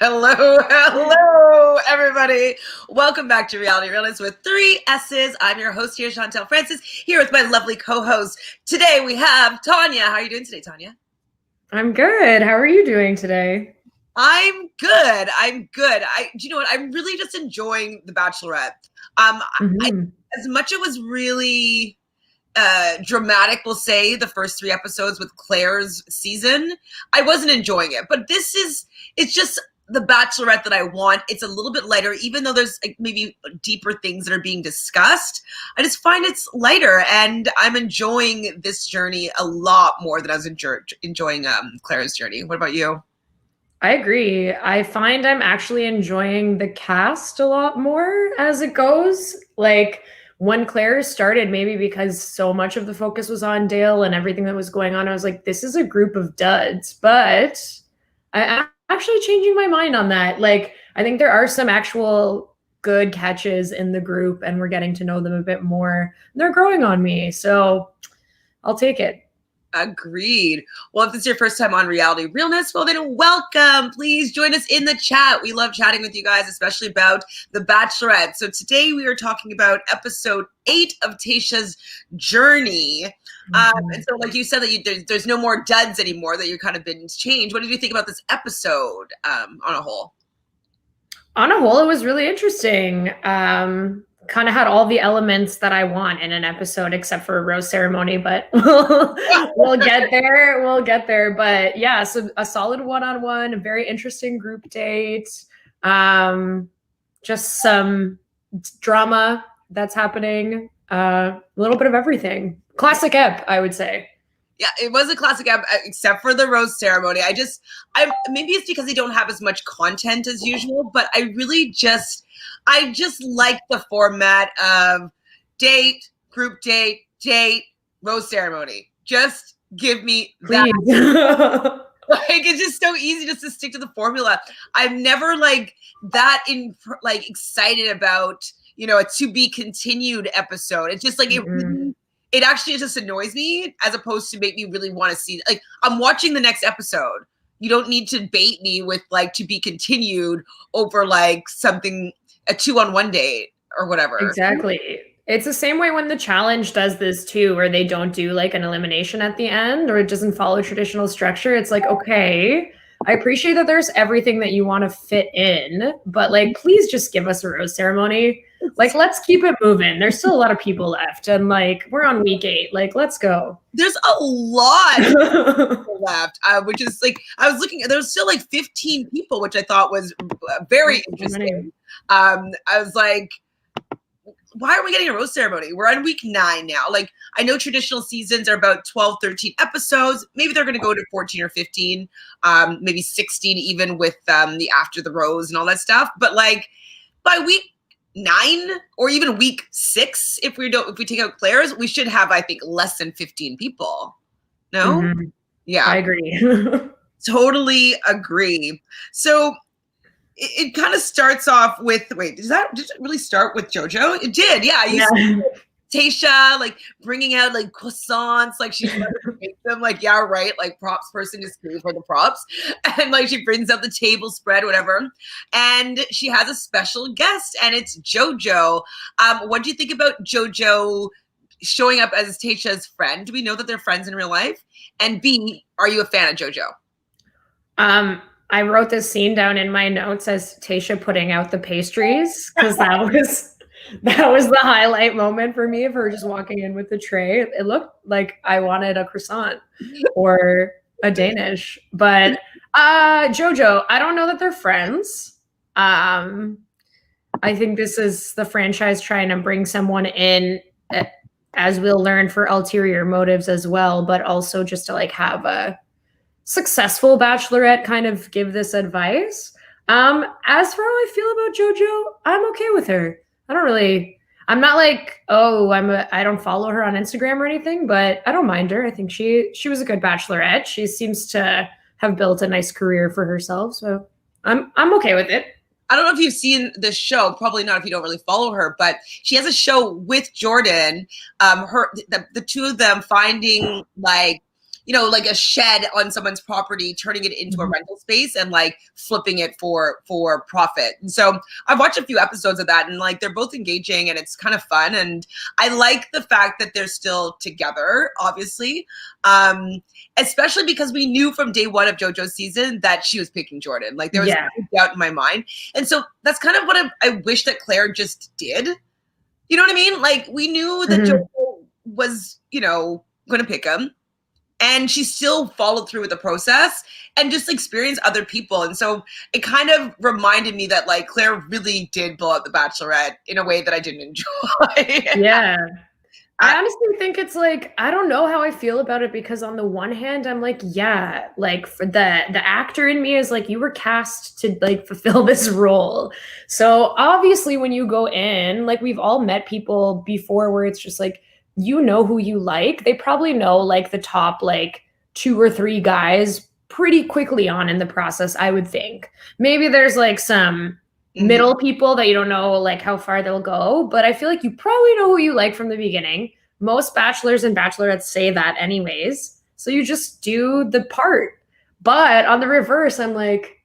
Hello, everybody. Welcome back to Reality Realnesss with 3 S's. I'm your host here, Chantele Francis, here with my lovely co-host. Today we have Tanya. How are you doing today, Tanya? I'm good. How are you doing today? I'm good. Do you know what? I'm really just enjoying The Bachelorette. As much it was really dramatic, we'll say, the first 3 episodes with Claire's season, I wasn't enjoying it. But it's just the Bachelorette that I want. It's a little bit lighter, even though there's maybe deeper things that are being discussed. I just find it's lighter, and I'm enjoying this journey a lot more than I was enjoying Claire's journey. What about you? I agree. I find I'm actually enjoying the cast a lot more as it goes. Like when Claire started, maybe because so much of the focus was on Dale and everything that was going on, I was like, this is a group of duds. But I'm actually changing my mind on that. Like, I think there are some actual good catches in the group, and we're getting to know them a bit more. They're growing on me. So I'll take it. Agreed. Well, if this is your first time on Reality Realness, well, then welcome. Please join us in the chat. We love chatting with you guys, especially about The Bachelorette. So today we are talking about episode 8 of Tayshia's journey. And so, like you said, that there's no more duds anymore, that you're kind of been changed. What did you think about this episode on a whole? On a whole, it was really interesting. Kind of had all the elements that I want in an episode, except for a rose ceremony, but we'll get there. We'll get there. But yeah, so a solid one-on-one, a very interesting group date. Just some drama that's happening. A little bit of everything. Classic ep, I would say. Yeah, it was a classic ep, except for the rose ceremony. Maybe it's because they don't have as much content as usual, but I just like the format of date, group date, rose ceremony. Just give me that. Like, it's just so easy just to stick to the formula. I'm never excited about, a to be continued episode. It's just like it actually just annoys me, as opposed to make me really want to see. Like, I'm watching the next episode. You don't need to bait me with to be continued over something, a 2-on-1 date or whatever. Exactly. It's the same way when The Challenge does this too, where they don't do an elimination at the end, or it doesn't follow traditional structure. It's like, okay, I appreciate that there's everything that you want to fit in, but please just give us a rose ceremony. Let's keep it moving. There's still a lot of people left, and we're on week 8. Let's go. There's a lot left, which is I was looking. There was still 15 people, which I thought was very interesting. I was like, why are we getting a rose ceremony? We're on week 9 now. I know traditional seasons are about 12, 13 episodes. Maybe they're going to go to 14 or 15, maybe 16 even with the after the rose and all that stuff. But by week 9 or even week 6, if we take out Claire's, we should have, I think, less than 15 people. No? Mm-hmm. Yeah. I agree. Totally agree. So it kind of starts off with, did it really start with JoJo? It did, yeah. Tayshia bringing out croissants, she's going to make them, yeah, right, props person is paid for the props, and she brings out the table spread, whatever, and she has a special guest, and it's JoJo. What do you think about JoJo showing up as Tayshia's friend? Do we know that they're friends in real life? And B, are you a fan of JoJo? I wrote this scene down in my notes as Tayshia putting out the pastries, because that was the highlight moment for me, of her just walking in with the tray. It looked like I wanted a croissant or a Danish. But JoJo, I don't know that they're friends. I think this is the franchise trying to bring someone in, as we'll learn, for ulterior motives as well, but also just to have a successful Bachelorette kind of give this advice. As for how I feel about JoJo, I'm okay with her. I'm not I don't follow her on Instagram or anything, but I don't mind her. I think she was a good Bachelorette. She seems to have built a nice career for herself, so I'm okay with it. I don't know if you've seen the show, probably not if you don't really follow her, but she has a show with Jordan, the two of them finding like a shed on someone's property, turning it into a rental space and like flipping it for profit. And so I've watched a few episodes of that, and like they're both engaging and it's kind of fun. And I like the fact that they're still together, obviously. Especially because we knew from day one of JoJo's season that she was picking Jordan. Like there was no doubt in my mind. And so that's kind of what I wish that Claire just did. You know what I mean? Like we knew that JoJo was, going to pick him, and she still followed through with the process and just experienced other people. And so it kind of reminded me that like Claire really did blow up the Bachelorette in a way that I didn't enjoy. Yeah. I honestly think it's like, I don't know how I feel about it, because on the one hand, I'm like, yeah, like for the actor in me is like, you were cast to like fulfill this role. So obviously when you go in, like we've all met people before where it's just like, you know who you like. They probably know like the top like 2 or 3 guys pretty quickly on in the process, I would think. Maybe there's like some middle people that you don't know like how far they'll go, but I feel like you probably know who you like from the beginning. Most bachelors and bachelorettes say that anyways, so you just do the part. But on the reverse, I'm like,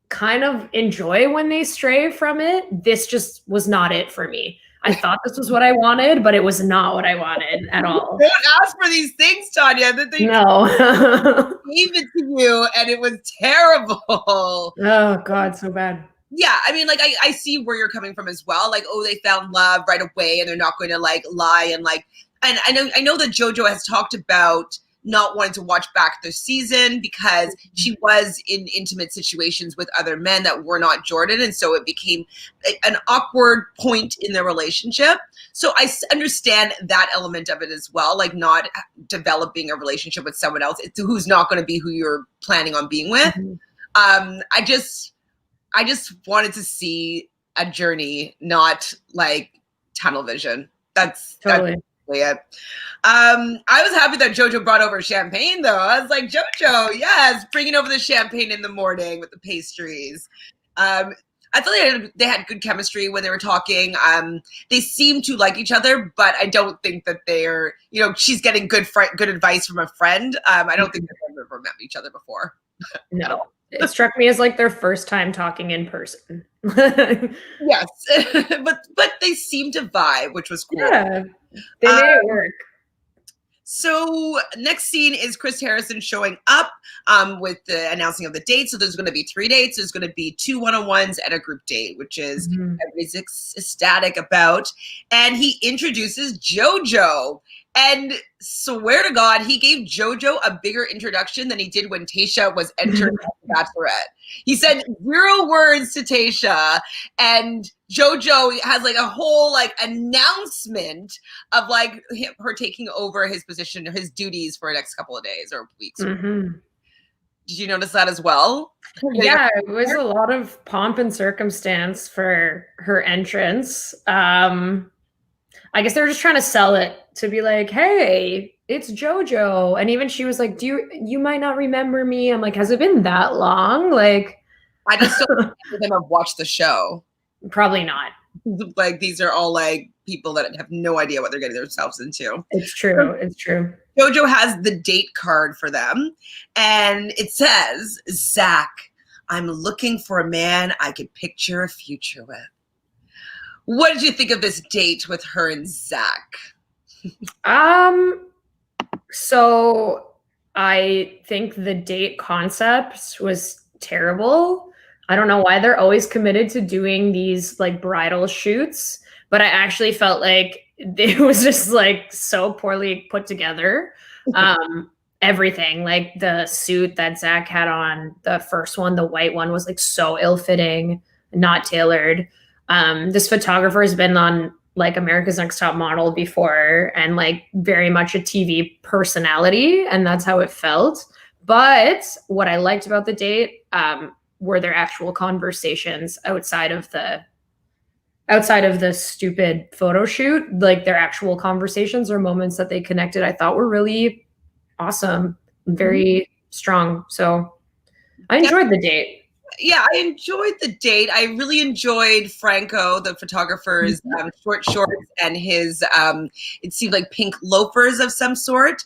kind of enjoy when they stray from it. This just was not it for me. I thought this was what I wanted, but it was not what I wanted at all. Don't ask for these things, Tanya. That they gave it to you, and it was terrible. Oh God, so bad. Yeah, I mean, like I see where you're coming from as well. Like, oh, they found love right away, and they're not going to like lie and like. And I know that JoJo has talked about not wanting to watch back the season because she was in intimate situations with other men that were not Jordan, and so it became an awkward point in their relationship. So I understand that element of it as well, like not developing a relationship with someone else who's not going to be who you're planning on being with. I just wanted to see a journey, not like tunnel vision. That's totally it. I was happy that JoJo brought over champagne, though. I was like, JoJo, yes, bringing over the champagne in the morning with the pastries. I thought they had good chemistry when they were talking. They seem to like each other, but I don't think that they're, she's getting good advice from a friend. I don't think they've ever met each other before. No. It struck me as like their first time talking in person. Yes, but they seem to vibe, which was cool. Yeah, they made it work. So next scene is Chris Harrison showing up with the announcing of the date. So there's going to be 3 dates. There's going to be 2 one-on-ones and a group date, which is everybody's ecstatic about. And he introduces JoJo. And swear to God, he gave JoJo a bigger introduction than he did when Tayshia was entering the Bachelorette. He said 0 words to Tayshia, and JoJo has like a whole like announcement of like her taking over his position, his duties for the next couple of days or weeks. Did you notice that as well? Yeah, it was a lot of pomp and circumstance for her entrance. I guess they were just trying to sell it to be like, hey, it's JoJo. And even she was like, you might not remember me. I'm like, has it been that long? Like, I just don't think them have watched the show. Probably not. Like, these are all like people that have no idea what they're getting themselves into. It's true. It's true. JoJo has the date card for them. And it says, Zach, I'm looking for a man I could picture a future with. What did you think of this date with her and Zach? So I think the date concept was terrible. I don't know why they're always committed to doing these like bridal shoots, but I actually felt like it was just like so poorly put together. Everything, like the suit that Zach had on, the first one, the white one, was like so ill-fitting, not tailored. This photographer has been on like America's Next Top Model before and like very much a TV personality, and that's how it felt. But what I liked about the date were their actual conversations outside of the stupid photo shoot. Like their actual conversations or moments that they connected, I thought were really awesome, very strong. So I enjoyed the date. yeah, I enjoyed the date. I really enjoyed Franco, the photographer's short shorts and his, it seemed like pink loafers of some sort.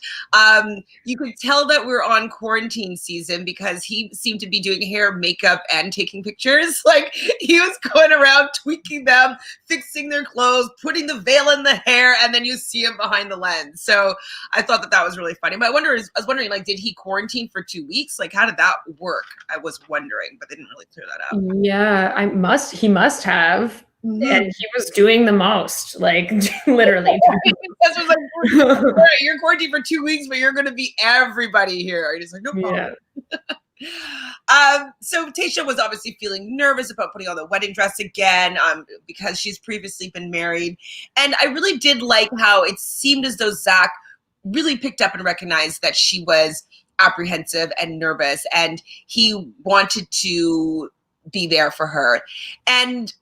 You could tell that we're on quarantine season because he seemed to be doing hair, makeup, and taking pictures. Like he was going around tweaking them, fixing their clothes, putting the veil in the hair, and then you see him behind the lens. So I thought that was really funny. But I was wondering, like, did he quarantine for 2 weeks? Like, how did that work? I was wondering, but they didn't really clear that up. Yeah, he must have. And he was doing the most, like literally. That's was like, you're quarantined for 2 weeks, but you're going to be everybody here. You're just like, no problem. Yeah. So Tayshia was obviously feeling nervous about putting on the wedding dress again, because she's previously been married. And I really did like how it seemed as though Zach really picked up and recognized that she was apprehensive and nervous, and he wanted to be there for her. And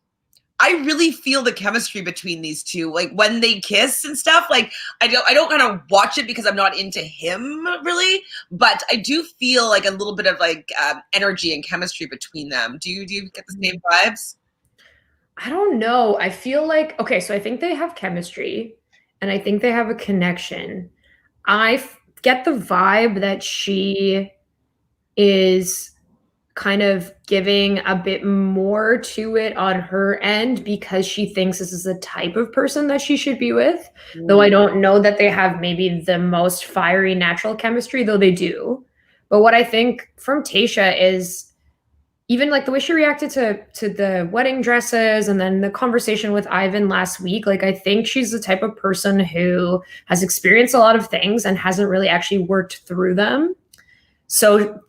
I really feel the chemistry between these two, like when they kiss and stuff. Like I don't kind of watch it because I'm not into him really, but I do feel like a little bit of like energy and chemistry between them. Do you get the same vibes? I don't know. I feel like, okay, so I think they have chemistry and I think they have a connection. I get the vibe that she is kind of giving a bit more to it on her end because she thinks this is the type of person that she should be with. Though I don't know that they have maybe the most fiery natural chemistry, though they do. But what I think from Tayshia is even like the way she reacted to the wedding dresses and then the conversation with Ivan last week, like I think she's the type of person who has experienced a lot of things and hasn't really actually worked through them. So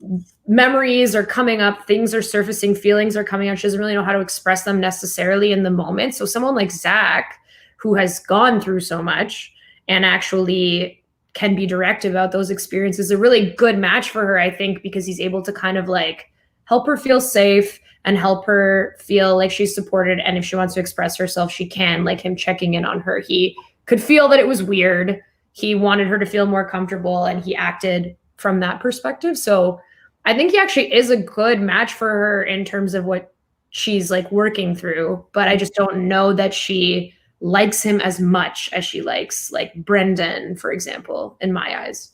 memories are coming up, things are surfacing, feelings are coming out. She doesn't really know how to express them necessarily in the moment. So someone like Zach, who has gone through so much and actually can be direct about those experiences, is a really good match for her, I think, because he's able to kind of like help her feel safe and help her feel like she's supported. And if she wants to express herself, she can, like him checking in on her. He could feel that it was weird. He wanted her to feel more comfortable and he acted from that perspective. So I think he actually is a good match for her in terms of what she's like working through, but I just don't know that she likes him as much as she likes like Brendan, for example, in my eyes.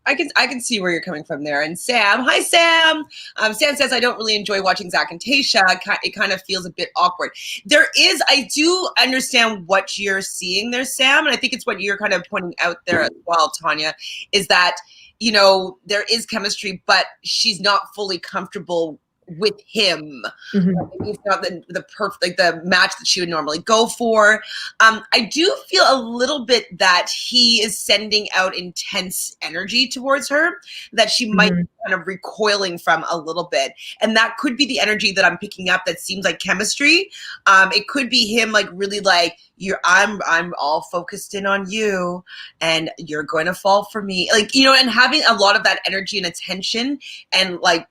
I can see where you're coming from there. And Sam, hi Sam. Sam says, I don't really enjoy watching Zach and Tayshia. It kind of feels a bit awkward. I do understand what you're seeing there, Sam. And I think it's what you're kind of pointing out there as well, Tanya, is that, you know, there is chemistry, but she's not fully comfortable with him. It's not the perfect, like the match that she would normally go for. I do feel a little bit that he is sending out intense energy towards her that she might be kind of recoiling from a little bit. And that could be the energy that I'm picking up that seems like chemistry. It could be him like really like, I'm all focused in on you and you're going to fall for me. Like, you know, and having a lot of that energy and attention and like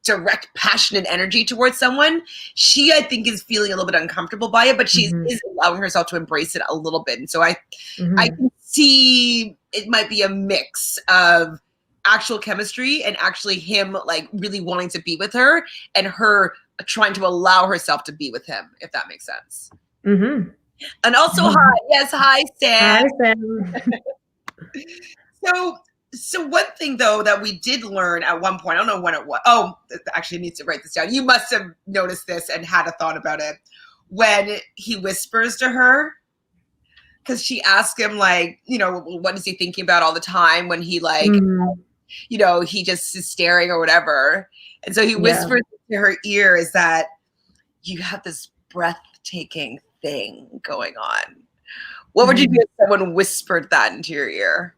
direct passionate energy towards someone, she I think is feeling a little bit uncomfortable by it, but she is allowing herself to embrace it a little bit. And so I can see it might be a mix of actual chemistry and actually him like really wanting to be with her and her trying to allow herself to be with him, if that makes sense. And also hi Sam. Hi Sam. So one thing though that we did learn at one point, I don't know when it was. Oh, actually I need to write this down. You must have noticed this and had a thought about it. When he whispers to her, because she asked him like, you know, what is he thinking about all the time when he like, you know, he just is staring or whatever. And so he whispers to her ear is that you have this breathtaking thing going on. What would you do if someone whispered that into your ear?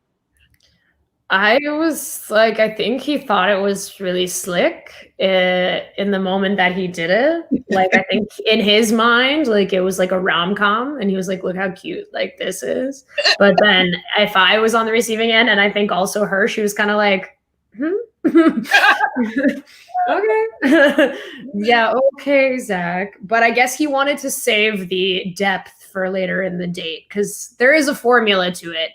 I was like, I think he thought it was really slick in the moment that he did it. Like, I think in his mind, like it was like a rom-com and he was like, look how cute like this is. But then if I was on the receiving end, and I think also her, she was kind of like, okay. Yeah, okay, Zach. But I guess he wanted to save the depth for later in the date because there is a formula to it.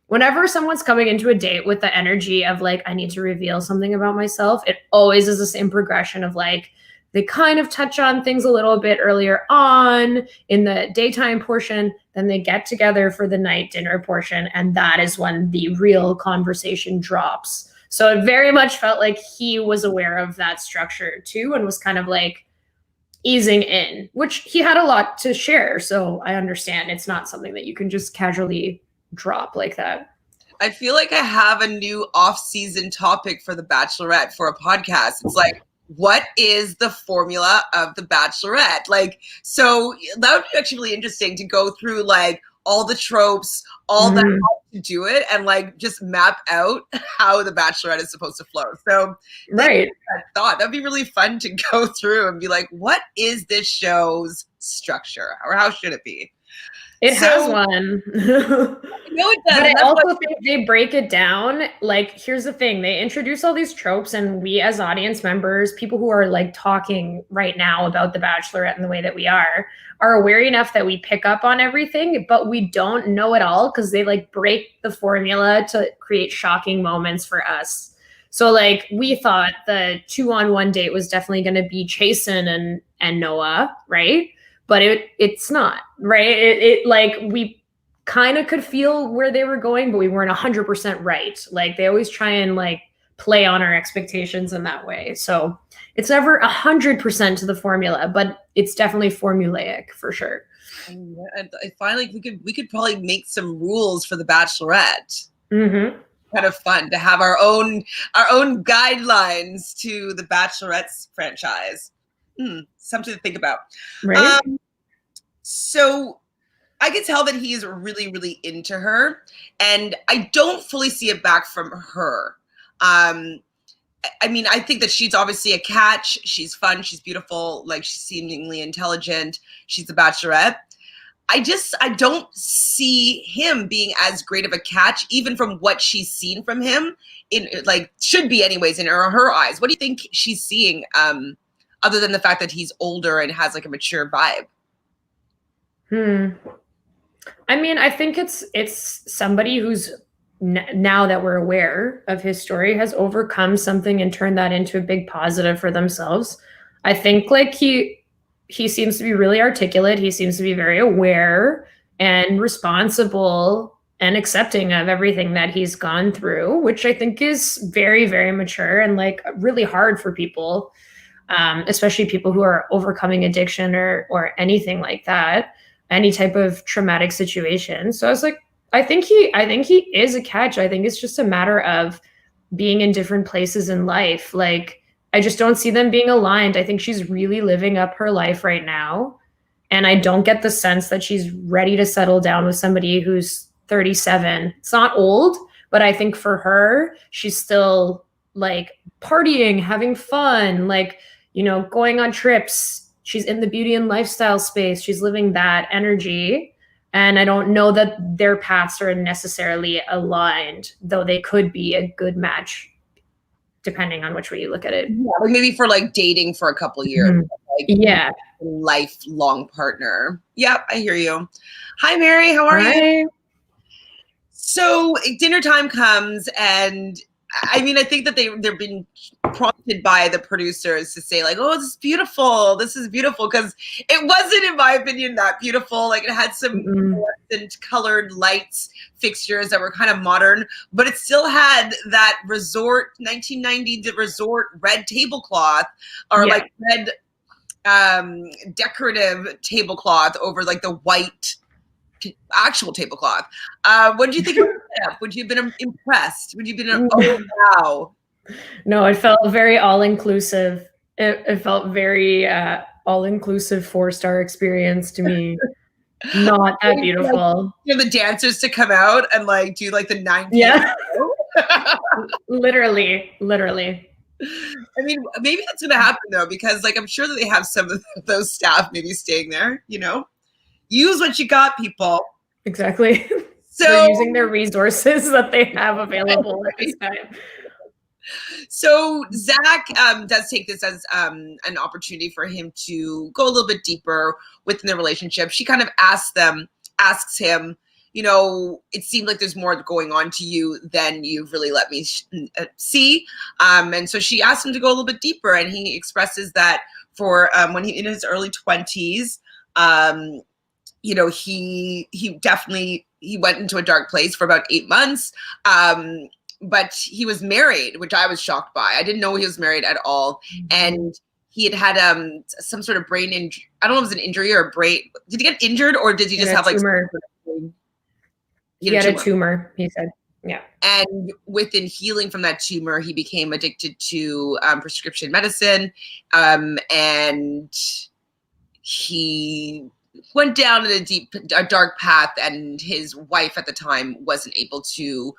Whenever someone's coming into a date with the energy of like, I need to reveal something about myself, it always is the same progression of like they kind of touch on things a little bit earlier on in the daytime portion. Then they get together for the night dinner portion. And that is when the real conversation drops. So it very much felt like he was aware of that structure too, and was kind of like easing in, which he had a lot to share. So I understand it's not something that you can just casually drop like that. I feel like I have a new off-season topic for The Bachelorette for a podcast. It's like, what is the formula of The Bachelorette? Like, so that would be actually really interesting to go through like all the tropes, all that to do it, and like just map out how The Bachelorette is supposed to flow. So right, I thought that'd be really fun to go through and be like, what is this show's structure, or how should it be? It has one. No, it does. But I also think they break it down. Like, here's the thing. They introduce all these tropes, and we as audience members, people who are like talking right now about The Bachelorette and the way that we are aware enough that we pick up on everything, but we don't know it all because they like break the formula to create shocking moments for us. So like we thought the 2-on-1 date was definitely going to be Chasen and Noah, right? But it's not, right? It like we kind of could feel where they were going, but we weren't 100% right. Like they always try and like play on our expectations in that way. So it's never 100% to the formula, but it's definitely formulaic for sure. And I find like we could probably make some rules for The Bachelorette. Kind of fun to have our own guidelines to the Bachelorette's franchise. Something to think about. Right. So I could tell that he is really, really into her, and I don't fully see it back from her. I mean, I think that she's obviously a catch. She's fun. She's beautiful. Like, she's seemingly intelligent. She's the Bachelorette. I don't see him being as great of a catch, even from what she's seen from him. In like, should be anyways in her eyes. What do you think she's seeing, other than the fact that he's older and has like a mature vibe? I mean, I think it's somebody who's now that we're aware of his story has overcome something and turned that into a big positive for themselves. I think like he seems to be really articulate. He seems to be very aware and responsible and accepting of everything that he's gone through, which I think is very, very mature and like really hard for people, especially people who are overcoming addiction or anything like that, any type of traumatic situation. So I was like, I think he is a catch. I think it's just a matter of being in different places in life. Like, I just don't see them being aligned. I think she's really living up her life right now. And I don't get the sense that she's ready to settle down with somebody who's 37. It's not old, but I think for her, she's still like partying, having fun, like, you know, going on trips. She's in the beauty and lifestyle space. She's living that energy. And I don't know that their paths are necessarily aligned, though they could be a good match, depending on which way you look at it. Yeah, like maybe for like dating for a couple of years. Like, yeah. Lifelong partner. Yep, I hear you. Hi, Mary. How are you? So dinner time comes, and I mean, I think that they're being prompted by the producers to say like, "Oh, this is beautiful. This is beautiful," because it wasn't, in my opinion, that beautiful. Like, it had some colored lights, fixtures that were kind of modern, but it still had that resort 1990 resort red tablecloth, or like red decorative tablecloth over like the white actual tablecloth. What did you think of that? Would you have been impressed? Would you have been, oh wow? No, it felt very all-inclusive. It felt very all-inclusive 4-star experience to me. Not that beautiful. Like, you know, the dancers to come out and like do like the 90s. Yeah. literally. I mean, maybe that's gonna happen though, because like I'm sure that they have some of those staff maybe staying there, you know. Use what you got, people. Exactly. So they're using their resources that they have available at this time. So Zach does take this as an opportunity for him to go a little bit deeper within the relationship. She kind of asks him, you know, it seemed like there's more going on to you than you've really let me see. And so she asked him to go a little bit deeper, and he expresses that for when he in his early 20s. He definitely went into a dark place for about 8 months. But he was married, which I was shocked by. I didn't know he was married at all. And he had some sort of brain injury. I don't know if it was an injury or a brain. Did he get injured, or did he just have like tumor? He had a tumor, he said. Yeah. And within healing from that tumor, he became addicted to prescription medicine. And he went down in a dark path, and his wife at the time wasn't able to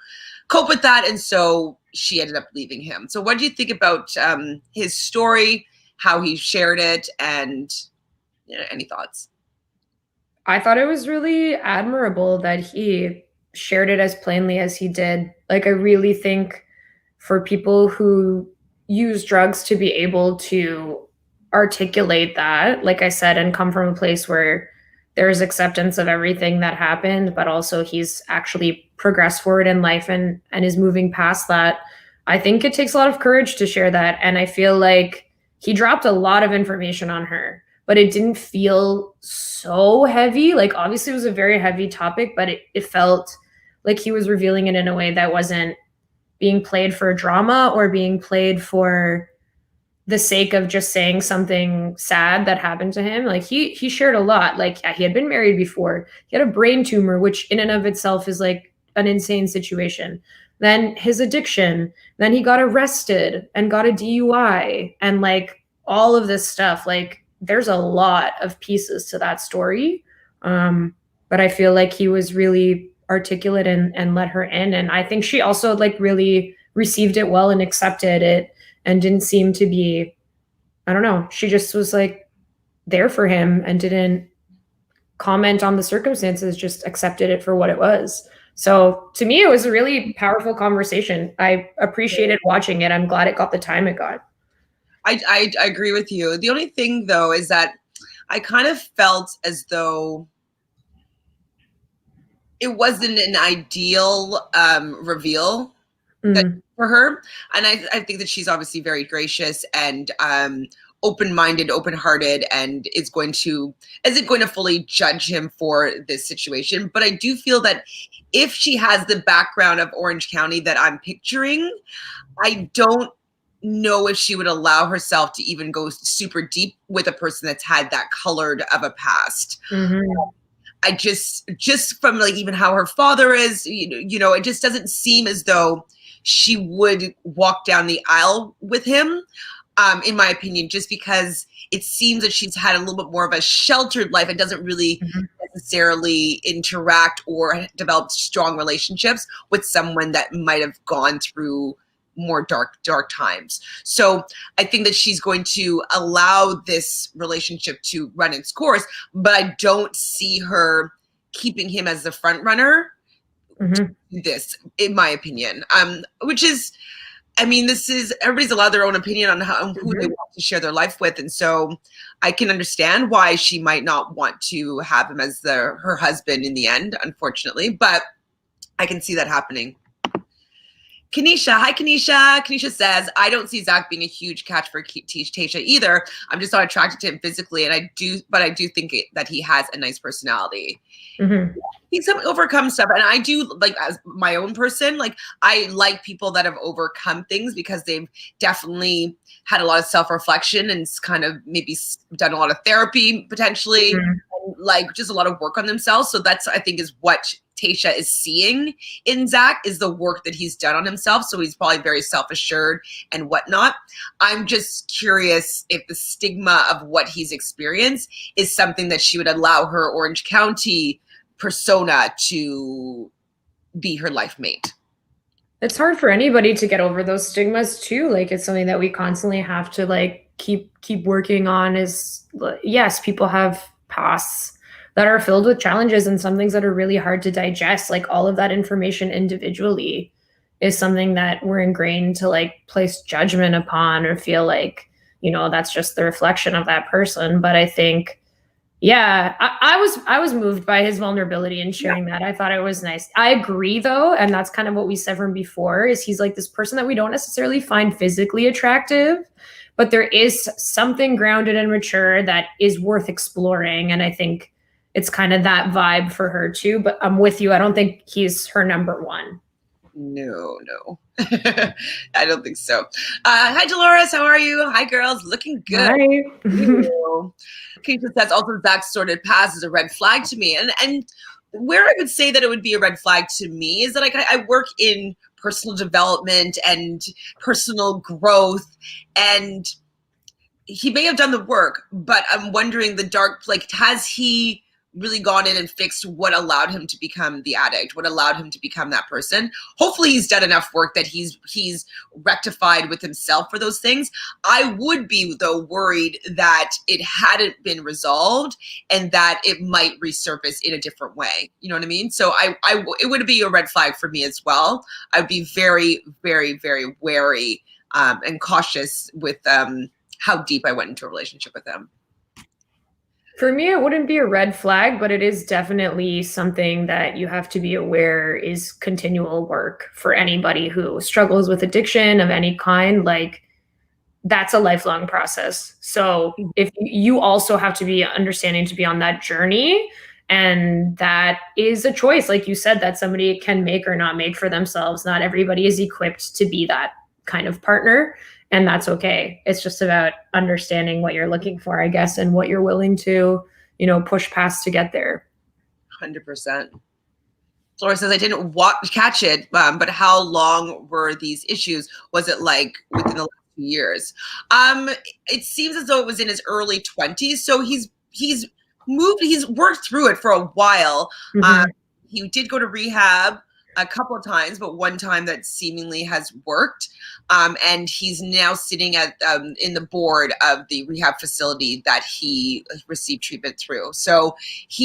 cope with that. And so she ended up leaving him. So what do you think about his story, how he shared it, and any thoughts? I thought it was really admirable that he shared it as plainly as he did. Like, I really think for people who use drugs to be able to articulate that, like I said, and come from a place where there's acceptance of everything that happened, but also he's actually progressed forward in life and is moving past that. I think it takes a lot of courage to share that. And I feel like he dropped a lot of information on her, but it didn't feel so heavy. Like, obviously it was a very heavy topic, but it felt like he was revealing it in a way that wasn't being played for drama or being played for the sake of just saying something sad that happened to him. Like, he shared a lot. Like, yeah, he had been married before. He had a brain tumor, which in and of itself is like an insane situation. Then his addiction. Then he got arrested and got a DUI and like all of this stuff. Like, there's a lot of pieces to that story. But I feel like he was really articulate and let her in. And I think she also like really received it well and accepted it and didn't seem to be, I don't know, she just was like there for him and didn't comment on the circumstances, just accepted it for what it was. So to me, it was a really powerful conversation. I appreciated watching it. I'm glad it got the time it got. I agree with you. The only thing though is that I kind of felt as though it wasn't an ideal reveal for her. And I think that she's obviously very gracious and open-minded, open-hearted, and isn't going to fully judge him for this situation. But I do feel that if she has the background of Orange County that I'm picturing, I don't know if she would allow herself to even go super deep with a person that's had that colored of a past. I just from like even how her father is, it just doesn't seem as though she would walk down the aisle with him, in my opinion, just because it seems that she's had a little bit more of a sheltered life and doesn't really necessarily interact or develop strong relationships with someone that might have gone through more dark times. So I think that she's going to allow this relationship to run its course, but I don't see her keeping him as the front runner to this, in my opinion. Which is, I mean, this is, everybody's allowed their own opinion on who they want to share their life with. And so I can understand why she might not want to have him as her husband in the end, unfortunately, but I can see that happening. Kanisha, hi Kanisha. Kanisha says, I don't see Zach being a huge catch for Tayshia either. I'm just not attracted to him physically, and I do think that he has a nice personality. He's overcome stuff, and I do, like, as my own person, like, I like people that have overcome things because they've definitely had a lot of self-reflection and kind of maybe done a lot of therapy potentially, and, like, just a lot of work on themselves. So that's, I think, is what Tayshia is seeing in Zach, is the work that he's done on himself. So he's probably very self-assured and whatnot. I'm just curious if the stigma of what he's experienced is something that she would allow her Orange County persona to be her life mate. It's hard for anybody to get over those stigmas too. Like, it's something that we constantly have to like keep working on. Is, yes, people have pasts that are filled with challenges and some things that are really hard to digest. Like, all of that information individually is something that we're ingrained to like place judgment upon or feel like, that's just the reflection of that person. But I think, yeah, I was moved by his vulnerability in sharing that. I thought it was nice. I agree though, and that's kind of what we said from before, is he's like this person that we don't necessarily find physically attractive, but there is something grounded and mature that is worth exploring. And I think it's kind of that vibe for her too. But I'm with you. I don't think he's her number one. No. I don't think so. Hi, Dolores. How are you? Hi, girls. Looking good. Hi. Keisha says also Zach's sordid past is a red flag to me. And where I would say that it would be a red flag to me is that I work in personal development and personal growth, and he may have done the work, but I'm wondering has he really gone in and fixed what allowed him to become the addict, what allowed him to become that person? Hopefully he's done enough work that he's rectified with himself for those things. I would be, though, worried that it hadn't been resolved and that it might resurface in a different way. You know what I mean? So it would be a red flag for me as well. I'd be very, very, very wary and cautious with how deep I went into a relationship with him. For me, it wouldn't be a red flag, but it is definitely something that you have to be aware is continual work for anybody who struggles with addiction of any kind. Like, that's a lifelong process. So if you also have to be understanding to be on that journey, and that is a choice, like you said, that somebody can make or not make for themselves. Not everybody is equipped to be that kind of partner. And that's okay. It's just about understanding what you're looking for, I guess, and what you're willing to, push past to get there. 100%. Flora says, I didn't catch it, but how long were these issues? Was it like within the last few years? It seems as though it was in his early 20s. So he's worked through it for a while. Mm-hmm. He did go to rehab a couple of times, but one time that seemingly has worked. And he's now sitting in the board of the rehab facility that he received treatment through. So as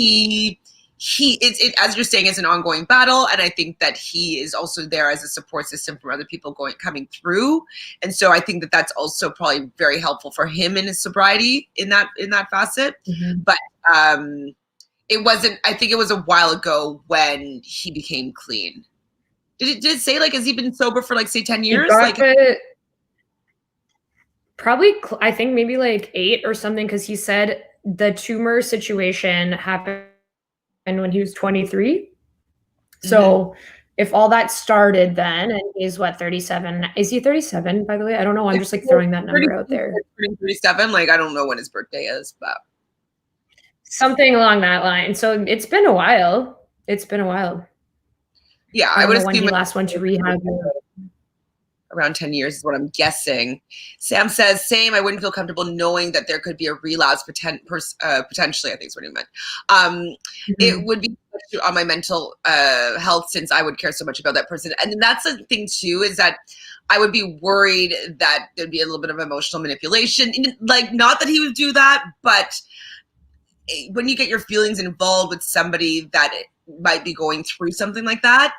you're saying, it's an ongoing battle. And I think that he is also there as a support system for other people coming through. And so I think that that's also probably very helpful for him in his sobriety in that facet. Mm-hmm. But, it wasn't, I think it was a while ago when he became clean. Did it say, has he been sober for, say 10 years? Probably, I think maybe 8 or something, because he said the tumor situation happened when he was 23. Mm-hmm. So if all that started then, and he's 37? Is he 37, by the way? I don't know. I'm just throwing that number out there. 37, I don't know when his birthday is, but. Something along that line. So it's been a while. Yeah, I would assume when he last went to rehab. Around 10 years is what I'm guessing. Sam says, same. I wouldn't feel comfortable knowing that there could be a relapse potentially. I think is what he meant. Mm-hmm. It would be on my mental health, since I would care so much about that person. And that's the thing too, is that I would be worried that there'd be a little bit of emotional manipulation. Not that he would do that, but when you get your feelings involved with somebody that might be going through something like that,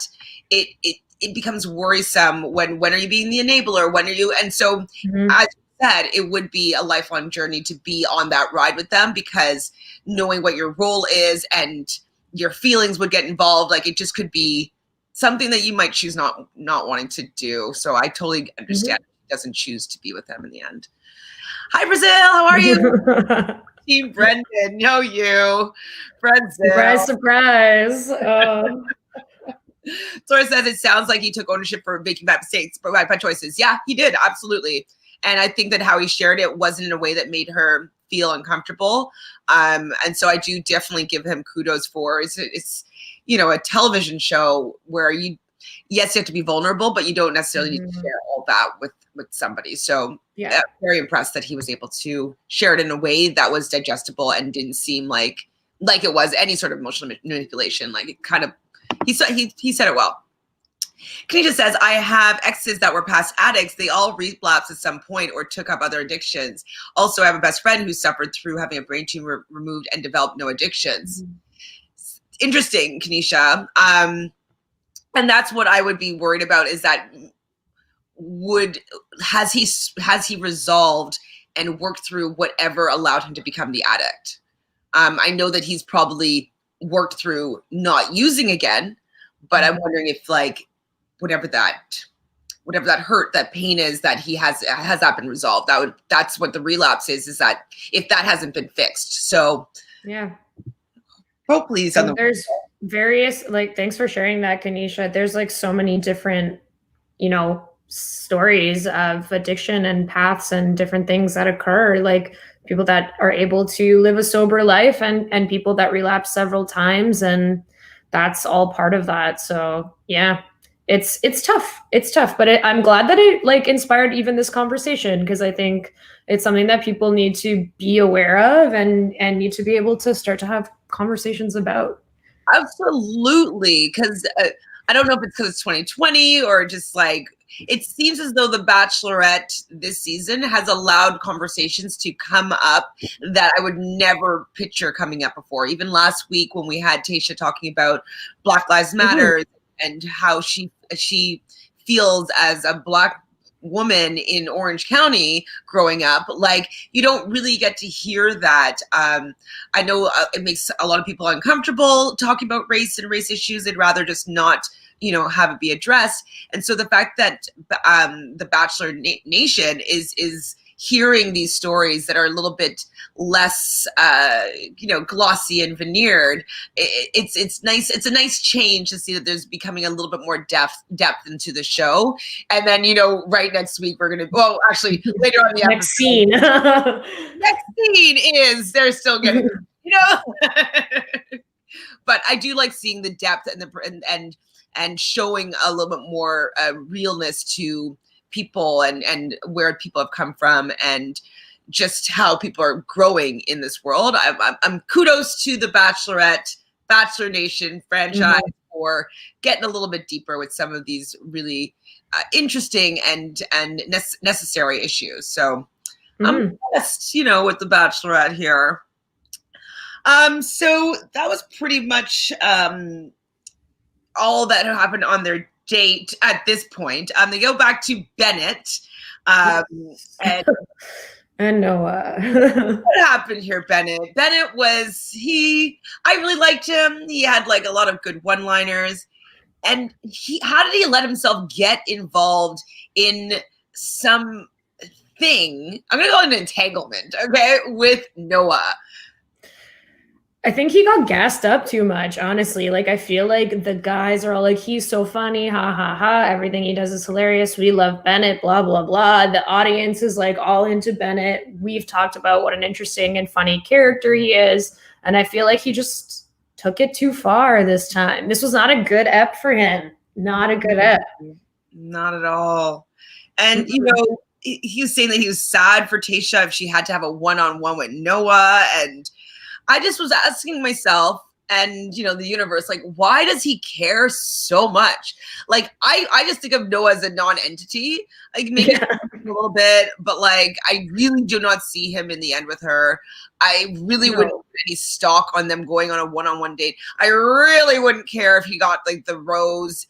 it becomes worrisome. When are you being the enabler? When are you? And so, mm-hmm. As you said, it would be a lifelong journey to be on that ride with them, because knowing what your role is and your feelings would get involved. It just could be something that you might choose not wanting to do. So I totally understand. Mm-hmm. He doesn't choose to be with them in the end. Hi, Brazil. How are you? Team Brendan, know you. Brazil. Surprise. Sora says it sounds like he took ownership for making bad mistakes, bad choices. Yeah, he did. Absolutely. And I think that how he shared it wasn't in a way that made her feel uncomfortable. And so I do definitely give him kudos for it's a television show where you have to be vulnerable, but you don't necessarily need to share all that with somebody. So yeah, I'm very impressed that he was able to share it in a way that was digestible and didn't seem like it was any sort of emotional manipulation. It kind of, he said it well. Kanisha says, I have exes that were past addicts. They all relapsed at some point or took up other addictions. Also, I have a best friend who suffered through having a brain tumor removed and developed no addictions. Mm-hmm. Interesting, Kanisha. And that's what I would be worried about, is that has he resolved and worked through whatever allowed him to become the addict? I know that he's probably worked through not using again, but I'm wondering if whatever that whatever that hurt, that pain is, that he has that been resolved. That's what the relapse is that if that hasn't been fixed. So yeah. Hopefully there's various, like, thanks for sharing that, Kanisha. There's like so many different, stories of addiction and paths and different things that occur, like people that are able to live a sober life and people that relapse several times, and that's all part of that. So yeah, it's tough. It's tough, but I'm glad that it like inspired even this conversation, because I think it's something that people need to be aware of and need to be able to start to have conversations about. Absolutely, because I don't know if it's because it's 2020 or just like it seems as though the Bachelorette this season has allowed conversations to come up that I would never picture coming up before. Even last week when we had Tayshia talking about Black Lives Matter and how she feels as a Black woman in Orange County growing up, like you don't really get to hear that. I know it makes a lot of people uncomfortable talking about race and race issues. They'd rather just not have it be addressed. And so the fact that the Bachelor Nation is hearing these stories that are a little bit less glossy and veneered, it's nice. It's a nice change to see that there's becoming a little bit more depth into the show. And then right next week we're gonna actually later on the next scene next scene is they're still getting but I do like seeing the depth and showing a little bit more realness to people and where people have come from and just how people are growing in this world. I'm kudos to the Bachelor Nation franchise for getting a little bit deeper with some of these really interesting and necessary issues. So I'm impressed, with the Bachelorette here. So that was pretty much all that happened on their date at this point. They go back to Bennett. And Noah. What happened here, Bennett? Bennett I really liked him. He had like a lot of good one-liners. And how did he let himself get involved in some thing? I'm going to call it an entanglement, okay, with Noah. I think he got gassed up too much, honestly. Like, I feel like the guys are all like, he's so funny, ha, ha, ha. Everything he does is hilarious. We love Bennett, blah, blah, blah. The audience is like all into Bennett. We've talked about what an interesting and funny character he is. And I feel like he just took it too far this time. This was not a good ep for him. Not a good ep. Not at all. And, he was saying that he was sad for Tayshia if she had to have a one-on-one with Noah. And I just was asking myself and, the universe, like, why does he care so much? Like, I just think of Noah as a non-entity, like maybe a little bit, but like, I really do not see him in the end with her. I really wouldn't put any stock on them going on a one-on-one date. I really wouldn't care if he got like the rose.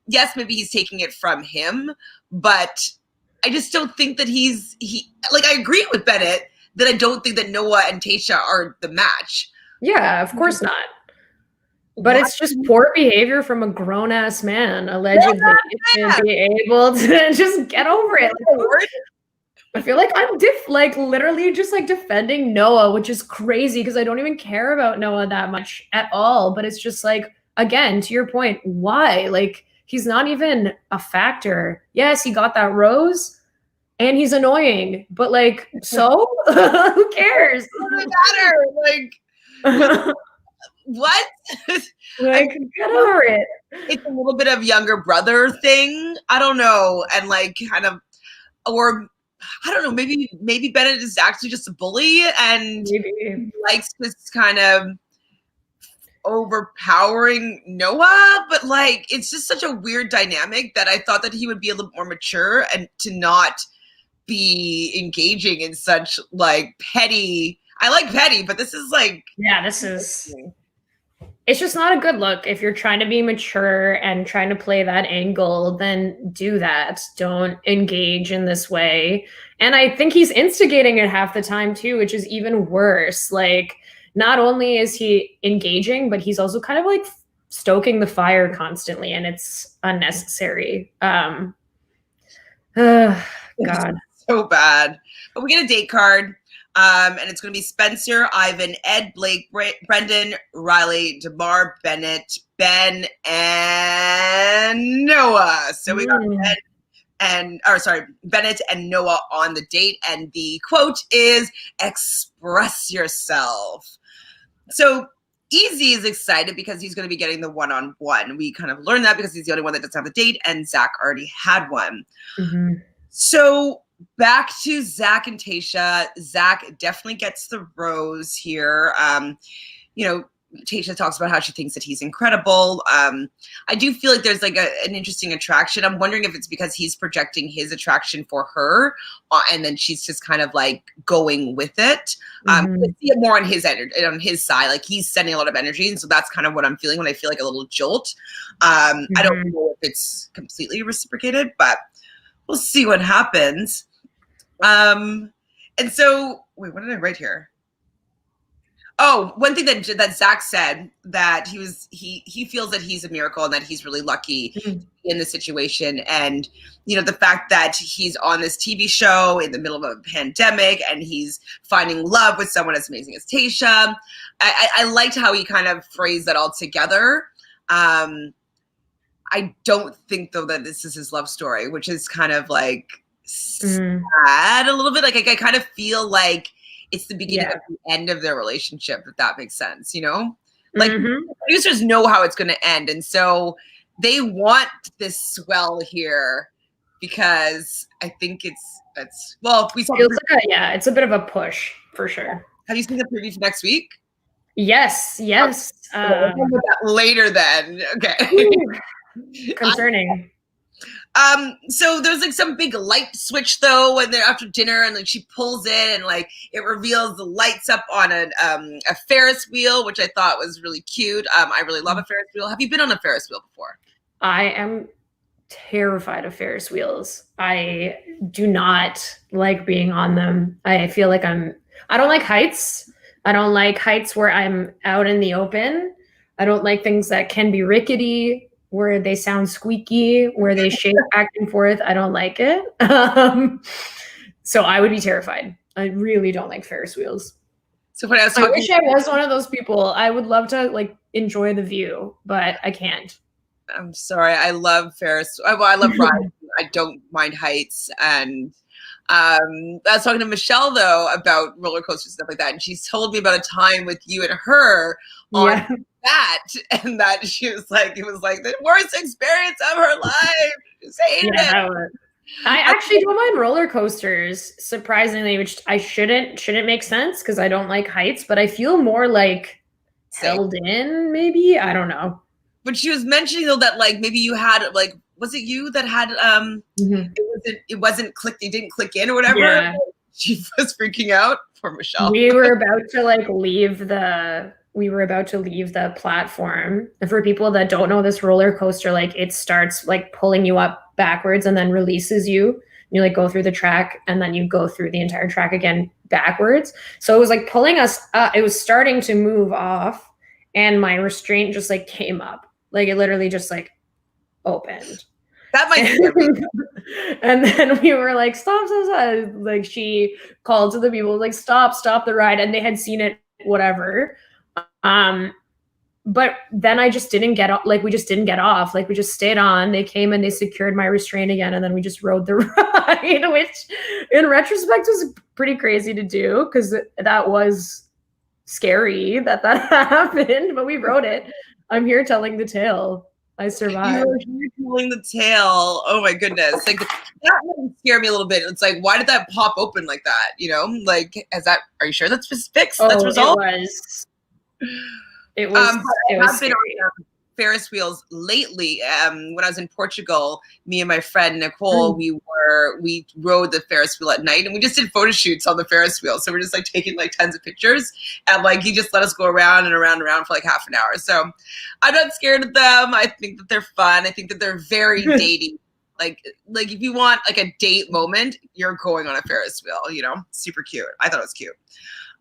Yes, maybe he's taking it from him, but I just don't think that I agree with Bennett that I don't think that Noah and Tayshia are the match. Yeah, of course not. But it's just poor behavior from a grown-ass man, allegedly, to be able to just get over it. I feel like I'm literally just like defending Noah, which is crazy because I don't even care about Noah that much at all. But it's just like, again, to your point, why? Like, he's not even a factor. Yes, he got that rose. And he's annoying, but like, so who cares? What does it matter? Like, what? Like, get over it. It's a little bit of younger brother thing. I don't know, and like, kind of, or I don't know. Maybe Bennett is actually just a bully and likes this kind of overpowering Noah. But like, it's just such a weird dynamic that I thought that he would be a little more mature and to not be engaging in such like petty. I like petty, but this is like, it's just not a good look. If you're trying to be mature and trying to play that angle, then do that. Don't engage in this way. And I think he's instigating it half the time too, which is even worse. Like, not only is he engaging, but he's also kind of like stoking the fire constantly, and it's unnecessary. God. So bad. But we get a date card. And it's going to be Spencer, Ivan, Ed, Blake, Brendan, Riley, DeMar, Bennett, Ben, and Noah. So we got Bennett and Noah on the date. And the quote is, express yourself. So Easy is excited because he's going to be getting the one-on-one. We kind of learned that because he's the only one that doesn't have a date, and Zach already had one. Mm-hmm. So back to Zach and Tayshia. Zach definitely gets the rose here. Tayshia talks about how she thinks that he's incredible. I do feel like there's like an interesting attraction. I'm wondering if it's because he's projecting his attraction for her, and then she's just kind of like going with it. I see it more on his energy, on his side. Like he's sending a lot of energy, and so that's kind of what I'm feeling when I feel like a little jolt. I don't know if it's completely reciprocated, but we'll see what happens. And so, wait, what did I write here? Oh, one thing that Zach said, that he feels that he's a miracle and that he's really lucky in the situation. And, the fact that he's on this TV show in the middle of a pandemic and he's finding love with someone as amazing as Tayshia. I liked how he kind of phrased that all together. I don't think, though, that this is his love story, which is kind of like sad a little bit. Like I kind of feel like it's the beginning of the end of their relationship, if that makes sense, Like producers know how it's going to end. And so they want this swell here because I think we saw it's a bit of a push for sure. Have you seen the preview for next week? Yes. We'll talk about that later then. Okay. Concerning. So there's like some big light switch though, and then after dinner, and like she pulls it, and like it reveals the lights up on a Ferris wheel, which I thought was really cute. I really love a Ferris wheel. Have you been on a Ferris wheel before? I am terrified of Ferris wheels. I do not like being on them. I feel like I don't like heights. I don't like heights where I'm out in the open. I don't like things that can be rickety, where they sound squeaky, where they shake back and forth. I don't like it. So I would be terrified. I really don't like Ferris wheels. So when I wish I was one of those people. I would love to like enjoy the view, but I can't. I'm sorry. I love Ferris. I love riding. I don't mind heights. And I was talking to Michelle though about roller coasters and stuff like that, and she told me about a time with you and her on that, and that she was like, it was like the worst experience of her life. Just hated it. I actually don't mind roller coasters, surprisingly, which I shouldn't make sense because I don't like heights, but I feel more like held in, maybe. I don't know. But she was mentioning though that like maybe you had like, was it you that had it wasn't clicked, it didn't click in or whatever? Yeah. She was freaking out. Poor Michelle. We were about to leave the platform. And for people that don't know this roller coaster, like it starts like pulling you up backwards and then releases you. You like go through the track and then you go through the entire track again backwards. So it was like pulling us up. It was starting to move off and my restraint just like came up. Like it literally just like opened. That might scare me. And then we were like, stop. Like she called to the people like, stop the ride. And they had seen it, whatever. But then I just didn't get off. Like we just didn't get off. Like we just stayed on. They came and they secured my restraint again. And then we just rode the ride, which in retrospect was pretty crazy to do because that was scary that happened, but we rode it. I'm here telling the tale. I survived. You're telling the tale. Oh my goodness. Like that would scare me a little bit. It's like, why did that pop open like that? Like, are you sure that's just fixed? That's resolved? It was I've been on Ferris wheels lately. When I was in Portugal, me and my friend Nicole, we rode the Ferris wheel at night, and we just did photo shoots on the Ferris wheel. So we're just like taking like tons of pictures, and like he just let us go around and around and around for like half an hour. So I'm not scared of them. I think that they're fun. I think that they're very dating. Like if you want like a date moment, you're going on a Ferris wheel. Super cute. I thought it was cute.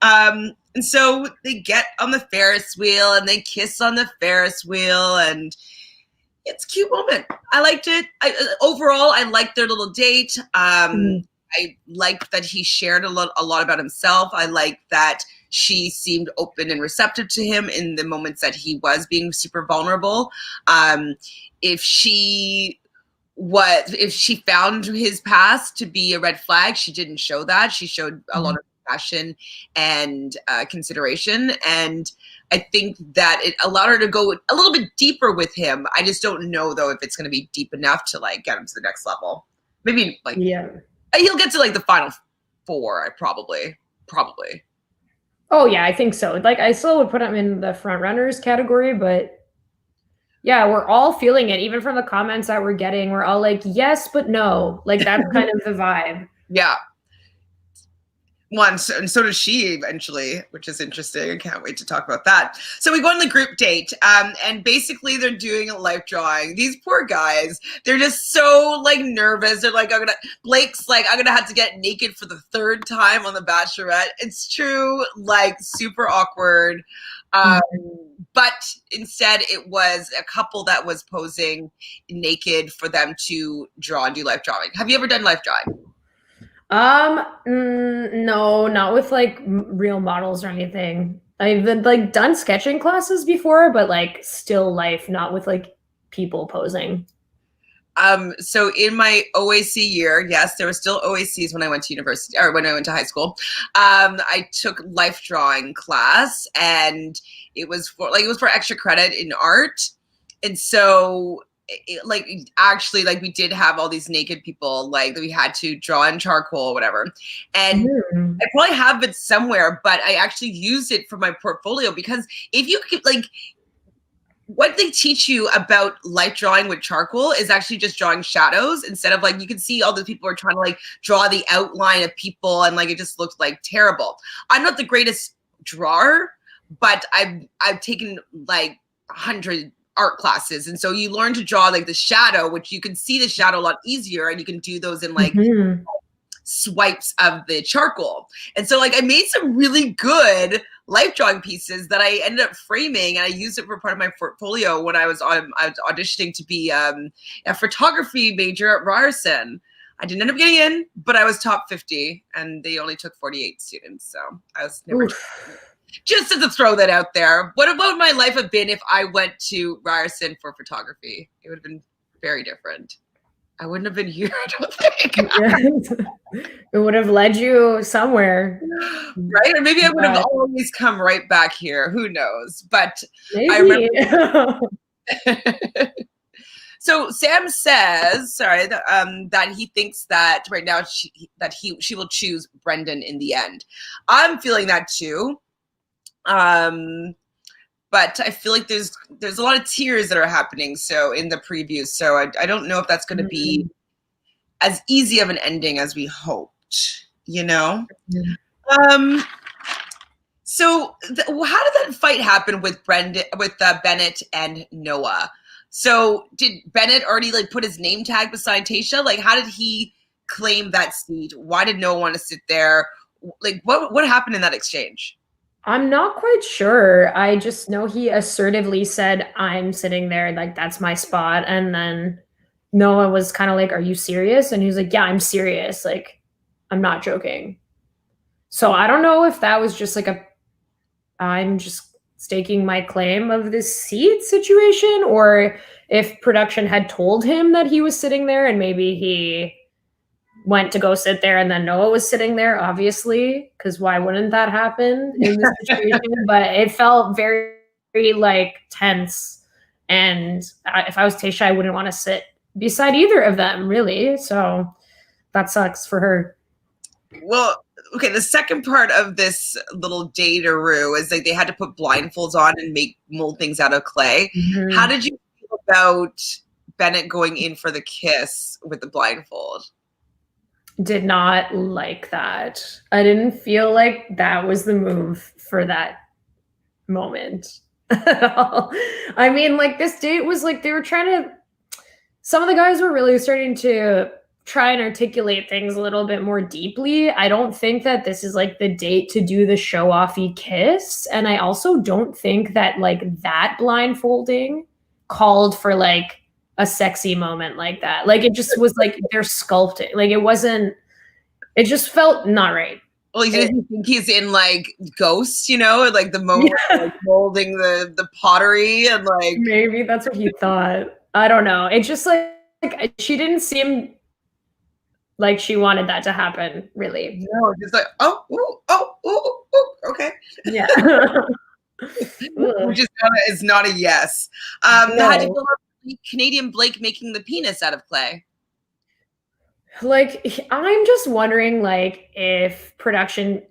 And so they get on the Ferris wheel and they kiss on the Ferris wheel, and it's a cute moment. I liked it. Overall, I liked their little date. I liked that he shared a lot about himself. I liked that she seemed open and receptive to him in the moments that he was being super vulnerable. If she found his past to be a red flag, she didn't show that. She showed a lot of compassion and consideration. And I think that it allowed her to go a little bit deeper with him. I just don't know, though, if it's going to be deep enough to like get him to the next level. Maybe like, he'll get to like the final 4, probably. Oh yeah, I think so. Like, I still would put him in the front runners category, but yeah, we're all feeling it. Even from the comments that we're getting, we're all like, yes, but no. Like, that's kind of the vibe. Yeah. And so does she eventually, which is interesting. I can't wait to talk about that. So we go on the group date, and basically they're doing a life drawing. These poor guys, they're just so like nervous. They're like, Blake's like, I'm gonna have to get naked for the 3rd time on The Bachelorette. It's true, like super awkward. But instead it was a couple that was posing naked for them to draw and do life drawing. Have you ever done life drawing? No, not with like real models or anything. I've been like done sketching classes before, but like still life, not with like people posing. So in my OAC year, yes, there were still OACs when I went to university or when I went to high school. I took life drawing class, and it was for extra credit in art. And so actually we did have all these naked people like that we had to draw in charcoal or whatever. And I probably have it somewhere, but I actually used it for my portfolio, because if you could what they teach you about life drawing with charcoal is actually just drawing shadows instead of you can see all the people are trying to draw the outline of people, and it just looks terrible. I'm not the greatest drawer, but I've taken 100 art classes, and so you learn to draw the shadow, which you can see the shadow a lot easier, and you can do those in swipes of the charcoal. And so I made some really good life drawing pieces that I ended up framing, and I used it for part of my portfolio when I was auditioning to be a photography major at Ryerson. I didn't end up getting in, but I was top 50, and they only took 48 students, so I was never. Just to throw that out there. What would my life have been if I went to Ryerson for photography? It would have been very different. I wouldn't have been here, I don't think. It would have led you somewhere. Right? Or maybe I would have always come right back here. Who knows? But maybe. I remember. So Sam says, that he thinks that right now she will choose Brendan in the end. I'm feeling that too. But I feel like there's a lot of tears that are happening. So in the preview, so I don't know if that's going to be as easy of an ending as we hoped, So how did that fight happen with Bennett and Noah? So did Bennett already put his name tag beside Tayshia? How did he claim that seat? Why did Noah want to sit there? What happened in that exchange? I'm not quite sure. I just know he assertively said, I'm sitting there, that's my spot. And then Noah was kind of like, are you serious? And he was like, yeah, I'm serious. I'm not joking. So I don't know if that was just I'm just staking my claim of this seat situation, or if production had told him that he was sitting there and maybe he went to go sit there and then Noah was sitting there, obviously, because why wouldn't that happen in this situation? But it felt very, very tense. And if I was Tayshia, I wouldn't want to sit beside either of them, really. So that sucks for her. Well, okay, the second part of this little date-a-roo is they had to put blindfolds on and mold things out of clay. Mm-hmm. How did you feel about Bennett going in for the kiss with the blindfold? Did not like that. I didn't feel like that was the move for that moment at all. I mean, this date was they were trying to, some of the guys were really starting to try and articulate things a little bit more deeply. I don't think that this is the date to do the show-offy kiss. And I also don't think that that blindfolding called for a sexy moment like that. Like it just was like they're sculpting. Like it just felt not right. Well, you think he's in like Ghost, like the moment like molding the pottery and like maybe that's what he thought. I don't know. It just like she didn't seem like she wanted that to happen, really. No, just like okay. Yeah. Which is not a yes. How do you feel about Canadian Blake making the penis out of clay? Like, I'm just wondering, like, if production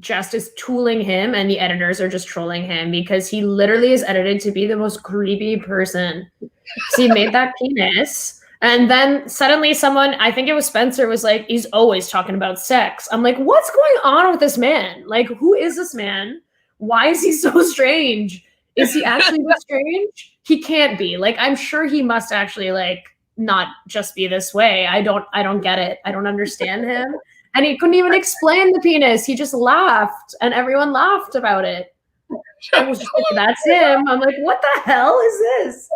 just is tooling him and the editors are just trolling him, because he literally is edited to be the most creepy person. So he made that penis, and then suddenly someone, I think it was Spencer, was like, he's always talking about sex. I'm like, what's going on with this man? Like, who is this man? Why is he so strange? Is he actually this strange? He can't be. Like, I'm sure he must actually like not just be this way. I don't get it. I don't understand him. And he couldn't even explain the penis. He just laughed, and everyone laughed about it. I was just like, that's him. I'm like, what the hell is this?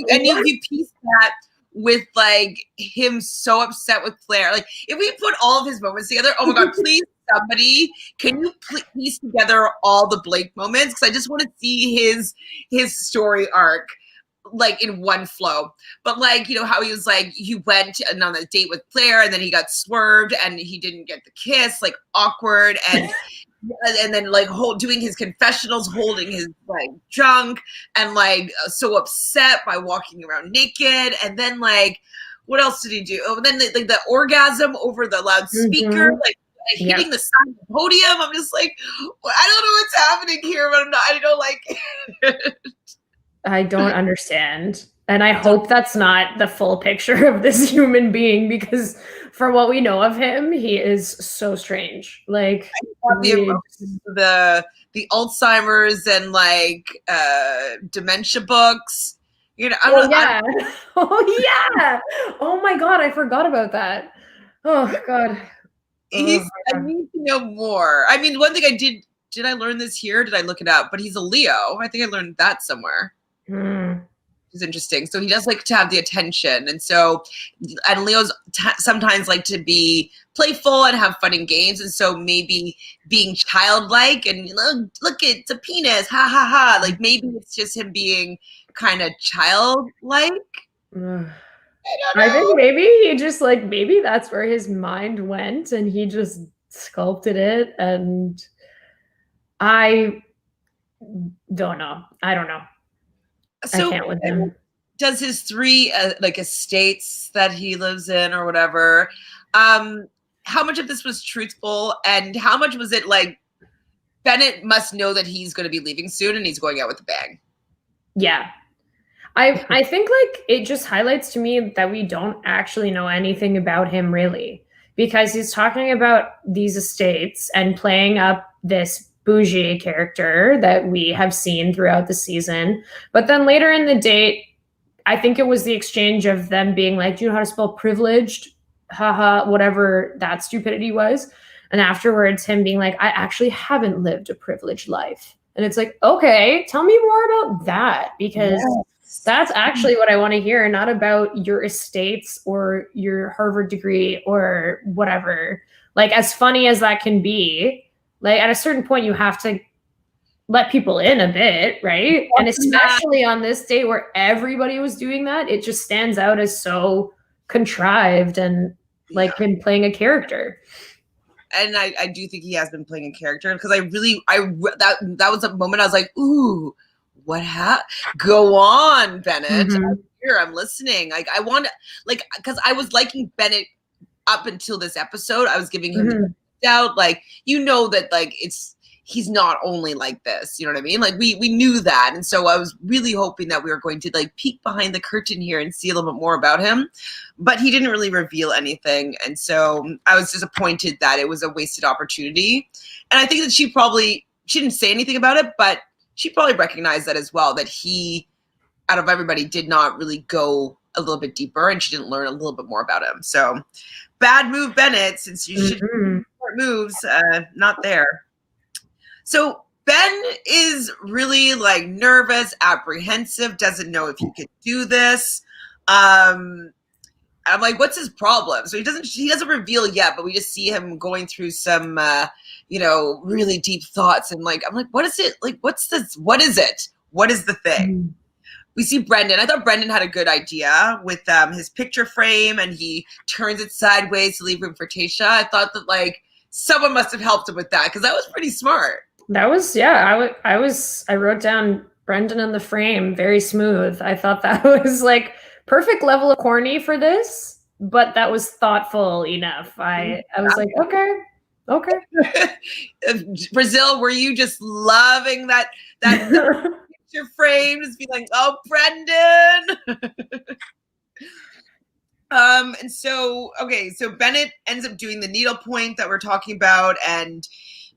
And you piece that with like him so upset with Claire. Like if we put all of his moments together, oh my God, please somebody, can you piece together all the Blake moments? Because I just want to see his story arc like in one flow. But like, how he was like, he went on a date with Claire and then he got swerved and he didn't get the kiss, like awkward, and then like doing his confessionals, holding his like junk, and like so upset by walking around naked. And then like, what else did he do? Oh, and then like the orgasm over the loudspeaker, like hitting the side of the podium. I'm just like, I don't know what's happening here, but I don't like it. I don't understand. And I hope that's not the full picture of this human being, because for what we know of him, he is so strange. Like the Alzheimer's and like dementia books. Oh yeah. Oh my God, I forgot about that. Oh God. I need to know more. I mean, one thing I did I learn this here? Did I look it up? But he's a Leo. I think I learned that somewhere. It's interesting. So he does like to have the attention. And Leos sometimes like to be playful and have fun in games. And so maybe being childlike and look, it's a penis, ha ha ha. Like maybe it's just him being kind of childlike. I think maybe he just like, maybe that's where his mind went and he just sculpted it. And I don't know. I don't know. So I can't with him. Does his 3 like estates that he lives in or whatever, how much of this was truthful and how much was it like Bennett must know that he's going to be leaving soon and he's going out with a bang? Yeah. I think like it just highlights to me that we don't actually know anything about him really, because he's talking about these estates and playing up this bougie character that we have seen throughout the season. But then later in the date, I think it was the exchange of them being like, do you know how to spell privileged? Haha, whatever that stupidity was. And afterwards, him being like, I actually haven't lived a privileged life. And it's like, okay, tell me more about that, because that's actually what I want to hear, not about your estates or your Harvard degree or whatever. Like, as funny as that can be, like at a certain point, you have to let people in a bit, right? And especially on this day where everybody was doing that, it just stands out as so contrived and like him playing a character. And I do think he has been playing a character, because that was a moment I was like, ooh, what happened? Go on, Bennett. I'm here, I'm listening. Like I want to, like, because I was liking Bennett up until this episode. I was giving him doubt, like, that like he's not only like this, you know what I mean? Like we knew that. And so I was really hoping that we were going to like peek behind the curtain here and see a little bit more about him, but he didn't really reveal anything. And so I was disappointed that it was a wasted opportunity. And I think that she didn't say anything about it, but she probably recognized that as well, that he, out of everybody, did not really go a little bit deeper, and she didn't learn a little bit more about him. So bad move, Bennett, since you should more moves, not there. So Ben is really like nervous, apprehensive, doesn't know if he could do this. I'm like, what's his problem? So he doesn't reveal yet, but we just see him going through some really deep thoughts, and like I'm like, what is it? Like, what's this? What is it? What is the thing? We see Brendan. I thought Brendan had a good idea with his picture frame, and he turns it sideways to leave room for Tayshia. I thought that like someone must have helped him with that, because that was pretty smart. That was, yeah, I wrote down Brendan and the frame, very smooth. I thought that was like perfect level of corny for this, but that was thoughtful enough. I was like, okay. Brazil, were you just loving that picture frame? Just be like, oh, Brendan. And so Bennett ends up doing the needlepoint that we're talking about, and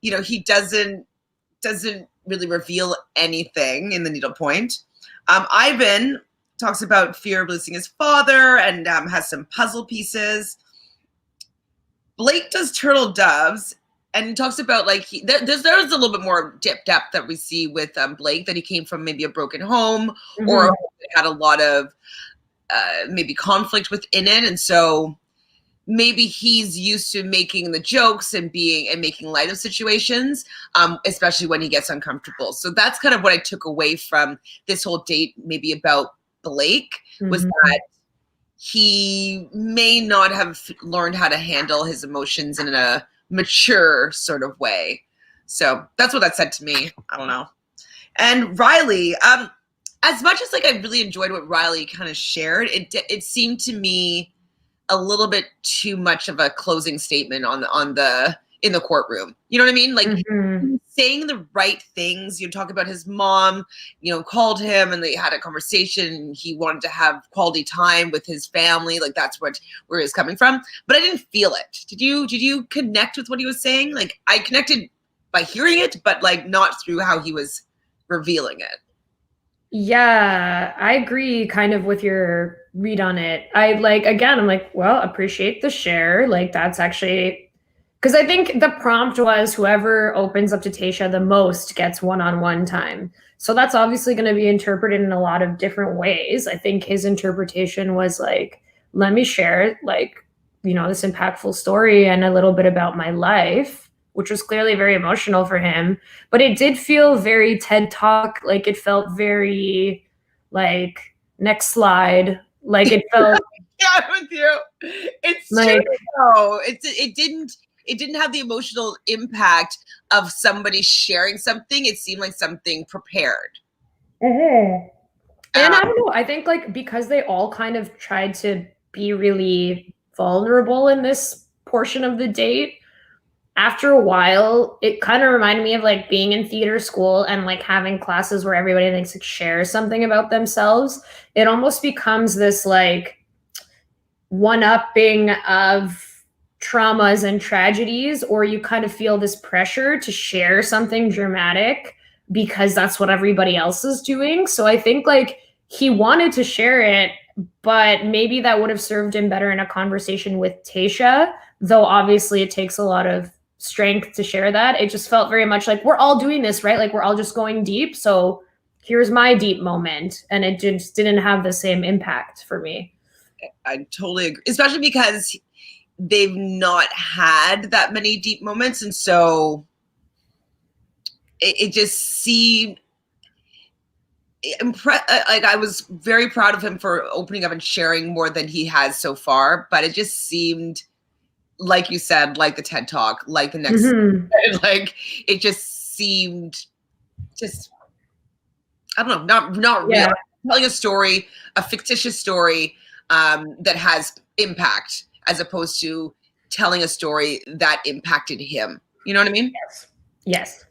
he doesn't really reveal anything in the needlepoint. Ivan talks about fear of losing his father and has some puzzle pieces. Blake does turtle doves and talks about like there's a little bit more depth that we see with Blake, that he came from maybe a broken home or had a lot of maybe conflict within it, and so maybe he's used to making the jokes and making light of situations, especially when he gets uncomfortable. So that's kind of what I took away from this whole date, maybe about Blake, was that he may not have learned how to handle his emotions in a mature sort of way. So that's what that said to me. I don't know. And Riley, as much as like I really enjoyed what Riley kind of shared, it seemed to me a little bit too much of a closing statement in the courtroom. You know what I mean? Like saying the right things. You talk about his mom, called him and they had a conversation. He wanted to have quality time with his family. Like that's where he was coming from. But I didn't feel it. Did you connect with what he was saying? Like I connected by hearing it, but like not through how he was revealing it. Yeah, I agree kind of with your read on it. I'm like, well, appreciate the share. Like that's actually, because I think the prompt was whoever opens up to Tayshia the most gets one-on-one time. So that's obviously going to be interpreted in a lot of different ways. I think his interpretation was like, let me share like, this impactful story and a little bit about my life, which was clearly very emotional for him. But it did feel very TED Talk. Like it felt very like next slide. Like it felt. Yeah, with you. It's like, true though. It didn't have the emotional impact of somebody sharing something. It seemed like something prepared. And I don't know. I think like because they all kind of tried to be really vulnerable in this portion of the date, after a while, it kind of reminded me of like being in theater school and like having classes where everybody thinks like shares something about themselves. It almost becomes this like one-upping of traumas and tragedies, or you kind of feel this pressure to share something dramatic because that's what everybody else is doing. So I think like he wanted to share it, but maybe that would have served him better in a conversation with Tayshia, though obviously it takes a lot of strength to share that. It just felt very much like we're all doing this, right? Like we're all just going deep. So here's my deep moment. And it just didn't have the same impact for me. I totally agree, especially because they've not had that many deep moments. And so it just seemed like I was very proud of him for opening up and sharing more than he has so far. But it just seemed, like you said, like the TED Talk, like the next, like it just seemed I don't know, not real. Telling a story, a fictitious story that has impact, as opposed to telling a story that impacted him. You know what I mean? Yes.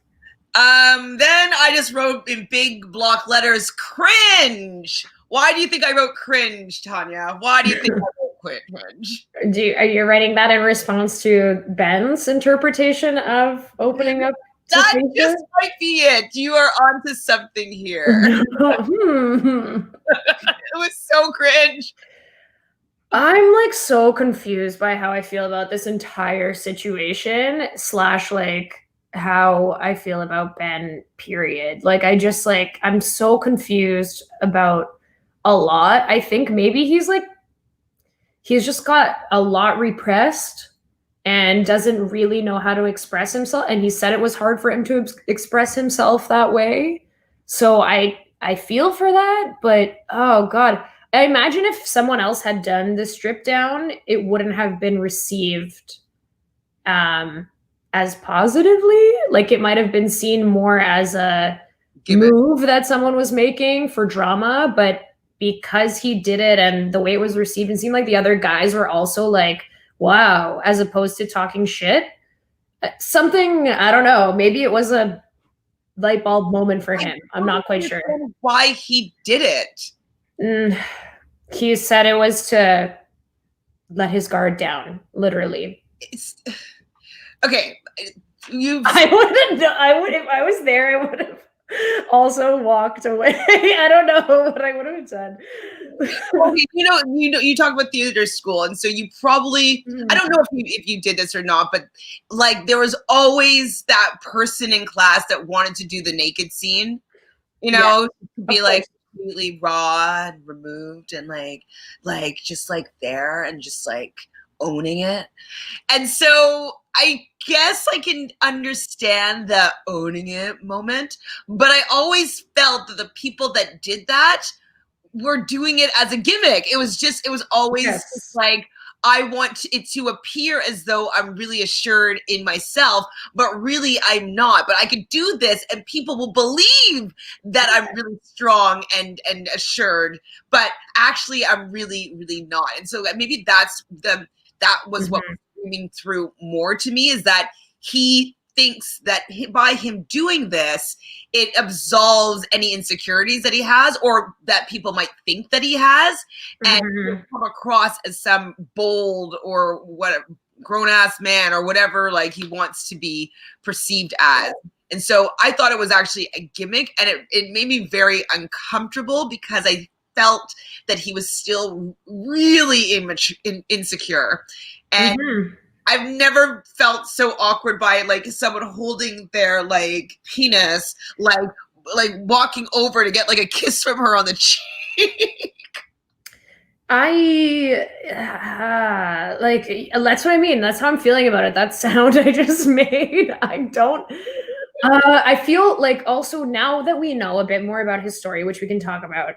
Then I just wrote in big block letters, cringe. Why do you think I wrote cringe, Tanya? Why do you think I wrote cringe? Are you writing that in response to Ben's interpretation of opening up? That just might be it. You are onto something here. It was so cringe. I'm like so confused by how I feel about this entire situation / like how I feel about Ben, period. Like, I just like, I'm so confused about a lot. I think maybe he's just got a lot repressed and doesn't really know how to express himself. And he said it was hard for him to express himself that way. So I feel for that, but oh God. I imagine if someone else had done the strip down, it wouldn't have been received as positively. Like, it might have been seen more as a move that someone was making for drama, but because he did it and the way it was received, it seemed like the other guys were also like, wow, as opposed to talking shit. Something, I don't know, maybe it was a light bulb moment for him. I'm not quite sure why he did it. He said it was to let his guard down, literally. Okay, I would if I was there, I would have also walked away. I don't know what I would have done. Well, you talk about theater school, and so you probably, I don't know if you did this or not, but like there was always that person in class that wanted to do the naked scene, be like completely raw and removed and like just like there and just like owning it. And so I guess I can understand the owning it moment, but I always felt that the people that did that were doing it as a gimmick. It was always just like, I want it to appear as though I'm really assured in myself, but really I'm not. But I could do this and people will believe that I'm really strong and assured, but actually I'm really, really not. And so maybe that was what was coming through more to me, is that he thinks that by him doing this, it absolves any insecurities that he has or that people might think that he has, and come across as some bold or whatever grown-ass man or whatever like he wants to be perceived as. And so I thought it was actually a gimmick, and it made me very uncomfortable because I felt that he was still really insecure. And I've never felt so awkward by like someone holding their like penis, like walking over to get like a kiss from her on the cheek. Like, that's what I mean. That's how I'm feeling about it. That sound I just made. I feel like also now that we know a bit more about his story, which we can talk about,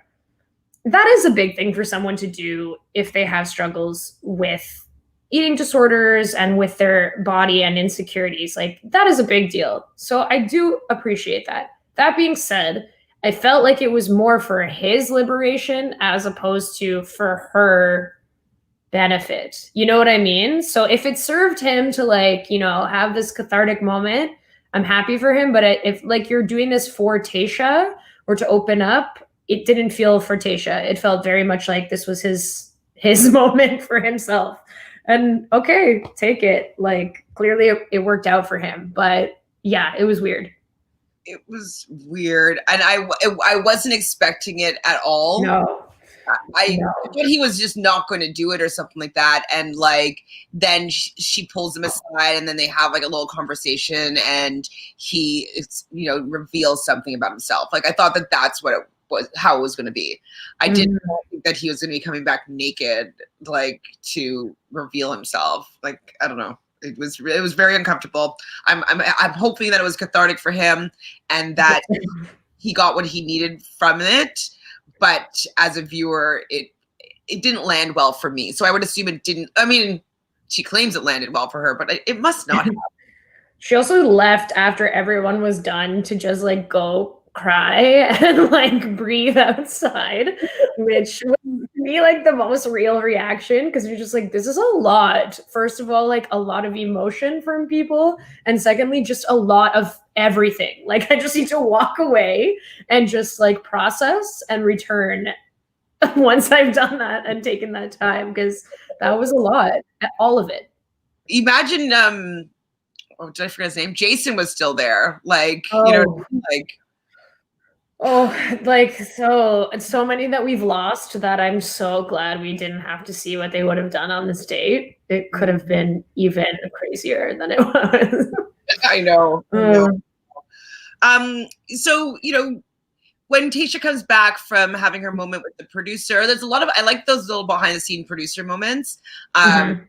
that is a big thing for someone to do if they have struggles with eating disorders and with their body and insecurities. Like, that is a big deal. So I do appreciate that. That being said, I felt like it was more for his liberation as opposed to for her benefit. You know what I mean? So if it served him to like, have this cathartic moment, I'm happy for him. But if like you're doing this for Tayshia or to open up, it didn't feel for Tayshia. It felt very much like this was his moment for himself. And okay, take it. Like, clearly it worked out for him. But yeah, it was weird. It was weird. And I wasn't expecting it at all. No. I thought he was just not going to do it or something like that. And like, then she pulls him aside and then they have like a little conversation and he, reveals something about himself. Like, I thought that that's what it was, how it was going to be. I didn't think that he was going to be coming back naked, like to reveal himself. Like, I don't know. It was very uncomfortable. I'm hoping that it was cathartic for him and that he got what he needed from it. But as a viewer, it didn't land well for me. So I would assume it didn't. I mean, she claims it landed well for her, but it must not have. She also left after everyone was done to just like go cry and like breathe outside, which would be like the most real reaction, because you're just like, this is a lot. First of all, like a lot of emotion from people, and secondly, just a lot of everything. Like, I just need to walk away and just like process and return once I've done that and taken that time, because that was a lot, all of it. Imagine did I forget his name? Jason was still there. Like, like Oh, like so many that we've lost that I'm so glad we didn't have to see what they would have done on this date. It could have been even crazier than it was. I know. I know. So, when Tayshia comes back from having her moment with the producer, there's a lot of, I like those little behind the scene producer moments. I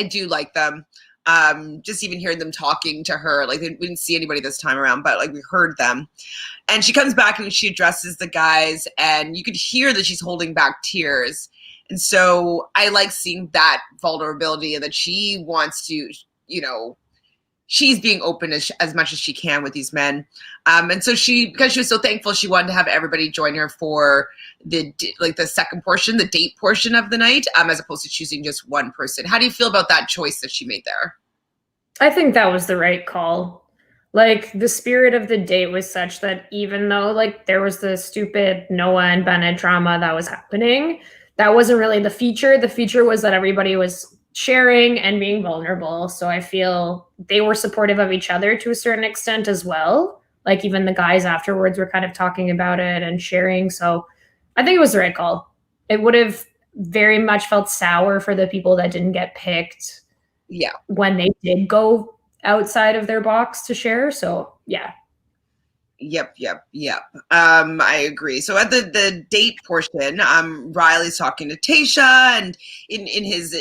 do like them. Just even hearing them talking to her, like we didn't see anybody this time around, but like we heard them. And she comes back and she addresses the guys, and you could hear that she's holding back tears. And so I like seeing that vulnerability, and that she wants to, she's being open as much as she can with these men. And so because she was so thankful, she wanted to have everybody join her for the second portion, the date portion of the night, as opposed to choosing just one person. How do you feel about that choice that she made there? I think that was the right call. Like, the spirit of the date was such that even though like there was the stupid Noah and Bennett drama that was happening, that wasn't really the feature. The feature was that everybody was sharing and being vulnerable. So I feel they were supportive of each other to a certain extent as well. Like, even the guys afterwards were kind of talking about it and sharing. So I think it was the right call. It would have very much felt sour for the people that didn't get picked. Yeah. When they did go outside of their box to share. So yeah. Yep. I agree. So at the date portion, Riley's talking to Tayshia, and in his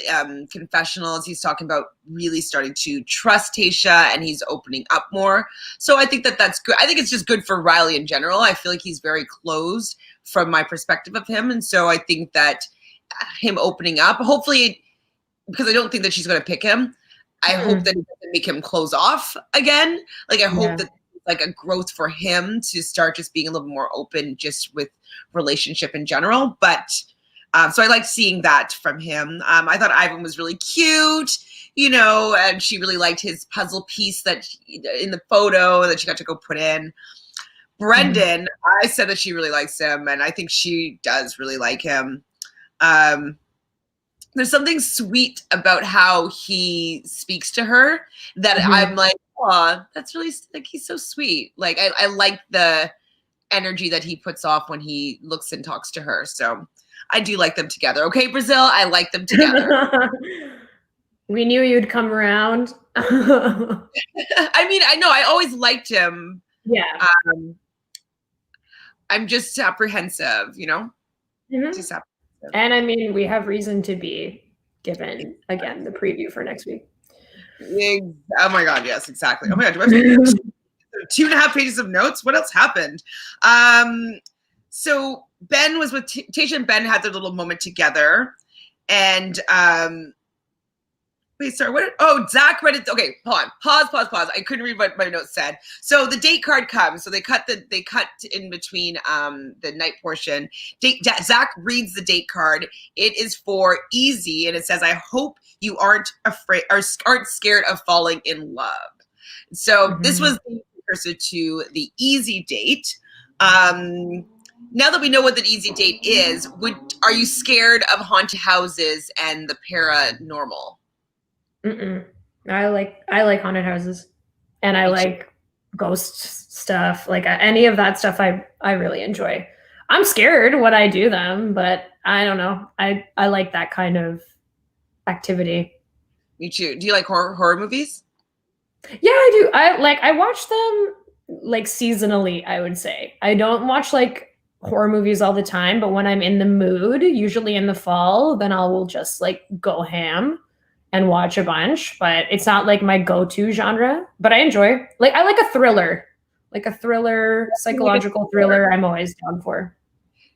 confessionals, he's talking about really starting to trust Tayshia, and he's opening up more. So I think that's good. I think it's just good for Riley in general. I feel like he's very closed from my perspective of him. And so I think that him opening up, hopefully, because I don't think that she's going to pick him, I hope that it doesn't make him close off again. Like, I hope that like a growth for him to start just being a little more open just with relationship in general. But so I liked seeing that from him. I thought Ivan was really cute, and she really liked his puzzle piece that in the photo that she got to go put in. Brendan, I said that she really likes him, and I think she does really like him. There's something sweet about how he speaks to her that I'm like, oh, that's really, like, he's so sweet. Like, I like the energy that he puts off when he looks and talks to her. So I do like them together. Okay, Brazil, I like them together. We knew you'd come around. I mean, I know, I always liked him. Yeah. I'm just apprehensive, Just apprehensive. And I mean, we have reason to be, given, again, the preview for next week. Oh my God, yes, exactly. Oh my God, 2.5 pages of notes. What else happened? So Ben was with Tayshia, and Ben had their little moment together. And wait, sorry, what? Oh, Zach read it. Okay, hold on. Pause. I couldn't read what my notes said. So the date card comes. So they cut in between the night portion. Zach reads the date card. It is for Easy, and it says, "I hope you aren't afraid or aren't scared of falling in love." So this was the precursor to the Easy date. Now that we know what the Easy date is, are you scared of haunted houses and the paranormal? I like haunted houses, and I like ghost stuff. Like, any of that stuff, I really enjoy. I'm scared when I do them, but I don't know. I like that kind of activity. Me too. Do you like horror movies? Yeah, I do. I watch them like seasonally, I would say. I don't watch like horror movies all the time, but when I'm in the mood, usually in the fall, then I will just like go ham and watch a bunch. But it's not like my go-to genre, but I enjoy. Like, I like a thriller. Like a thriller, psychological thriller, I'm always down for.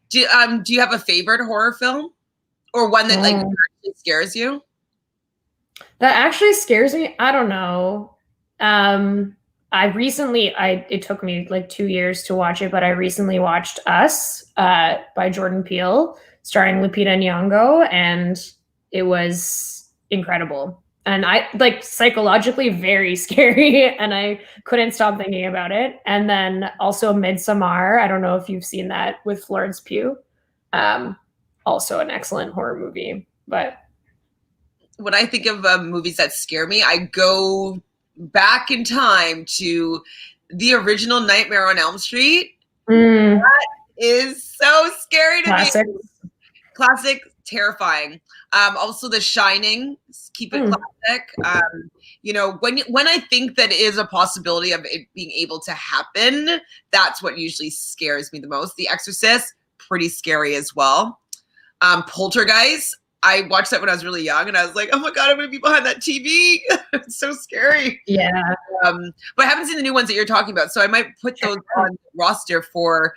Do you have a favorite horror film, or one that like actually scares you? That actually scares me. I don't know. It took me like 2 years to watch it, but I recently watched Us by Jordan Peele, starring Lupita Nyong'o, and it was incredible. And I like psychologically very scary, and I couldn't stop thinking about it. And then also Midsommar. I don't know if you've seen that with Florence Pugh. Also an excellent horror movie. But when I think of movies that scare me, I go back in time to the original Nightmare on Elm Street. Mm. That is so scary to Classic. me. Classic, terrifying. Also, The Shining, keep it classic. You know, when I think that is a possibility of it being able to happen, that's what usually scares me the most. The Exorcist, pretty scary as well. Poltergeist, I watched that when I was really young, and I was like, oh my God, I'm going to be behind that TV. It's so scary. Yeah. But I haven't seen the new ones that you're talking about, so I might put those on the roster for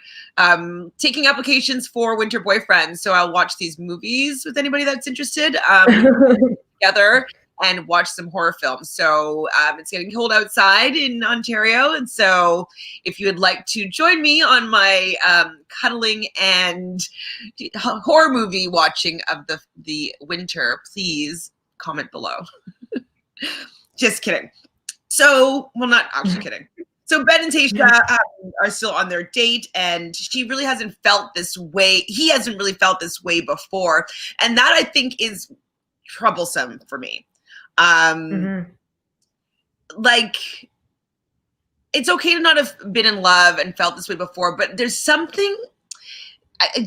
taking applications for winter boyfriends. So I'll watch these movies with anybody that's interested together and watch some horror films. So it's getting cold outside in Ontario, and so if you would like to join me on my cuddling and horror movie watching of the winter, please comment below. Just kidding. So, well, not actually kidding. So Ben and Tayshia are still on their date, and she really hasn't felt this way. He hasn't really felt this way before, and that I think is troublesome for me. Like, it's okay to not have been in love and felt this way before, but there's something.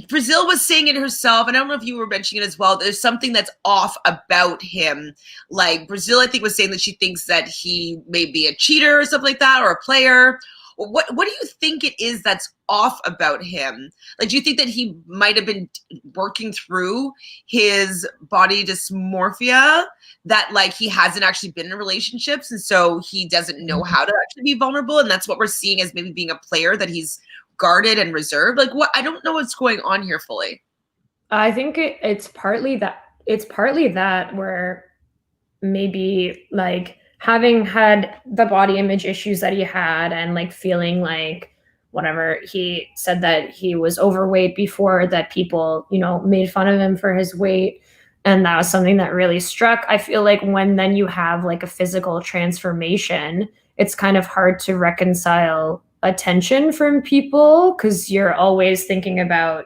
Brazil was saying it herself, and I don't know if you were mentioning it as well. There's something that's off about him. Like Brazil, I think, was saying that she thinks that he may be a cheater or something like that, or a player. What do you think it is that's off about him? Like, do you think that he might have been working through his body dysmorphia, that like he hasn't actually been in relationships, and so he doesn't know how to actually be vulnerable, and that's what we're seeing as maybe being a player, that he's guarded and reserved? Like, what? I don't know what's going on here fully. I think it's partly that. It's partly that where maybe like having had the body image issues that he had, and like feeling like whatever, he said that he was overweight before, that people, you know, made fun of him for his weight. And that was something that really struck. I feel like when then you have like a physical transformation, it's kind of hard to reconcile attention from people, because you're always thinking about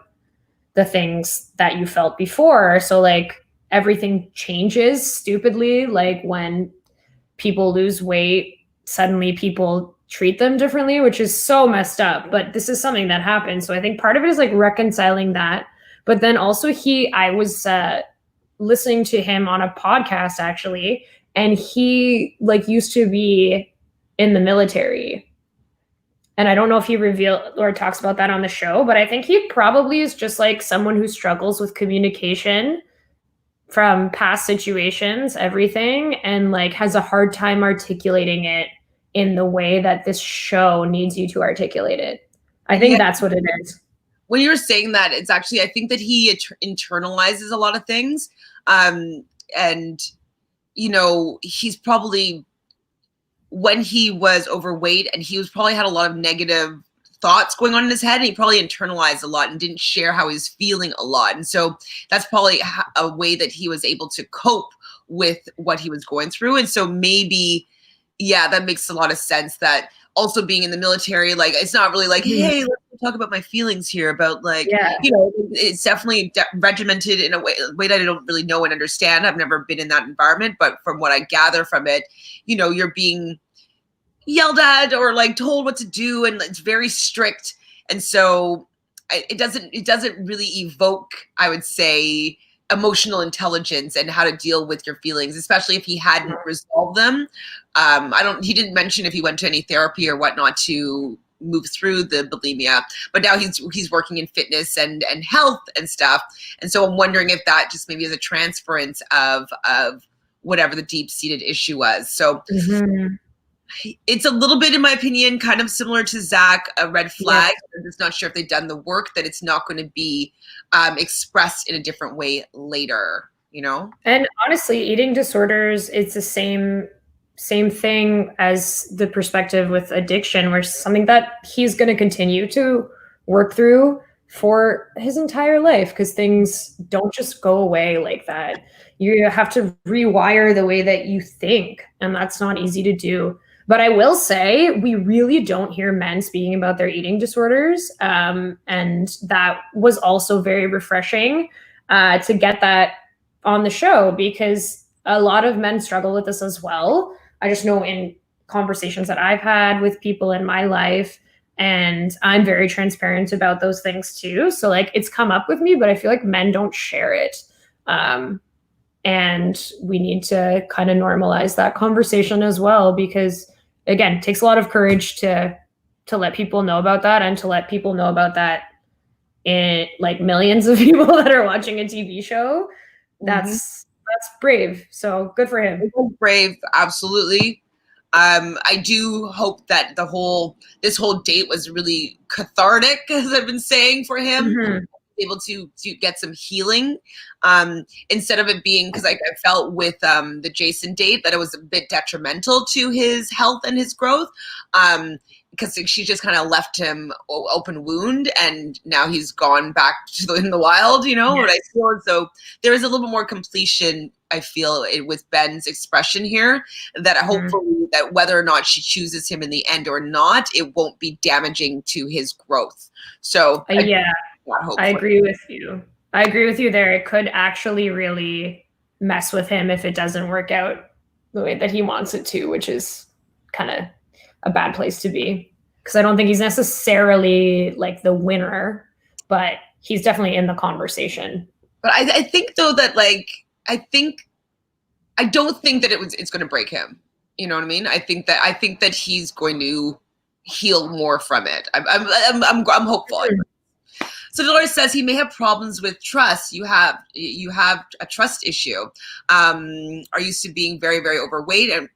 the things that you felt before. So like everything changes stupidly. Like when people lose weight, suddenly people treat them differently, which is so messed up. But this is something that happens. So I think part of it is like reconciling that. But then also I was listening to him on a podcast actually, and he like used to be in the military. And I don't know if he revealed or talks about that on the show, but I think he probably is just like someone who struggles with communication from past situations, everything, and like has a hard time articulating it in the way that this show needs you to articulate it. I think that's what it is. When you were saying that, it's actually, I think that he internalizes a lot of things. And, you know, he's probably, when he was overweight, and he was probably had a lot of negative thoughts going on in his head, and he probably internalized a lot and didn't share how he was feeling a lot. And so that's probably a way that he was able to cope with what he was going through. And so maybe, yeah, that makes a lot of sense, that also being in the military, like, it's not really like, hey, let's talk about my feelings here about like, you know, it's definitely regimented in a way that I don't really know and understand. I've never been in that environment, but from what I gather from it, you know, you're being yelled at or like told what to do, and it's very strict. And so it doesn't really evoke, I would say, emotional intelligence and how to deal with your feelings, especially if he hadn't resolved them. He didn't mention if he went to any therapy or whatnot to move through the bulimia, but now he's working in fitness and health and stuff. And so I'm wondering if that just maybe is a transference of whatever the deep-seated issue was. So it's a little bit, in my opinion, kind of similar to Zach, a red flag. I'm just not sure if they've done the work, that it's not going to be expressed in a different way later, you know? And honestly, eating disorders, it's the same thing as the perspective with addiction, where something that he's going to continue to work through for his entire life, because things don't just go away like that. You have to rewire the way that you think, and that's not easy to do. But I will say, we really don't hear men speaking about their eating disorders. And that was also very refreshing to get that on the show, because a lot of men struggle with this as well. I just know in conversations that I've had with people in my life. And I'm very transparent about those things too. So like it's come up with me, but I feel like men don't share it. And we need to kind of normalize that conversation as well, because again, it takes a lot of courage to let people know about that, and to let people know about that in like millions of people that are watching a TV show. That's brave. So good for him. Brave, absolutely. I do hope that this whole date was really cathartic, as I've been saying, for him. Able to get some healing, instead of it being, because I felt with the Jason date that it was a bit detrimental to his health and his growth, because she just kind of left him open wound, and now he's gone back in the wild, you know. Yes. But I feel as though there is a little bit more completion, I feel, with Ben's expression here, that hopefully that whether or not she chooses him in the end or not, it won't be damaging to his growth. So I agree with you. I agree with you there. It could actually really mess with him if it doesn't work out the way that he wants it to, which is kind of a bad place to be. Because I don't think he's necessarily like the winner, but he's definitely in the conversation. But I think though that I don't think that it's going to break him. You know what I mean? I think that he's going to heal more from it. I'm hopeful. So Dolores says he may have problems with trust. You have a trust issue. Are used to being very, very overweight, and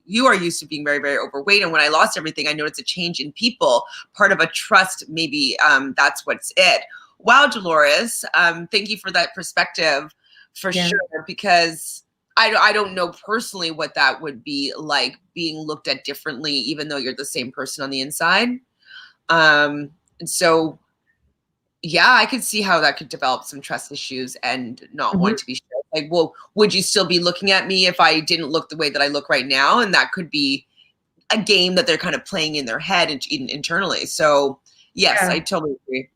you are used to being very, very overweight. And when I lost everything, I noticed a change in people. Part of a trust, maybe that's what's it. Wow, Dolores, thank you for that perspective, for sure. Because I don't know personally what that would be like, being looked at differently, even though you're the same person on the inside. And so. Yeah, I could see how that could develop some trust issues and not want to be shared. Like, well, would you still be looking at me if I didn't look the way that I look right now? And that could be a game that they're kind of playing in their head internally. So, yes, I totally agree.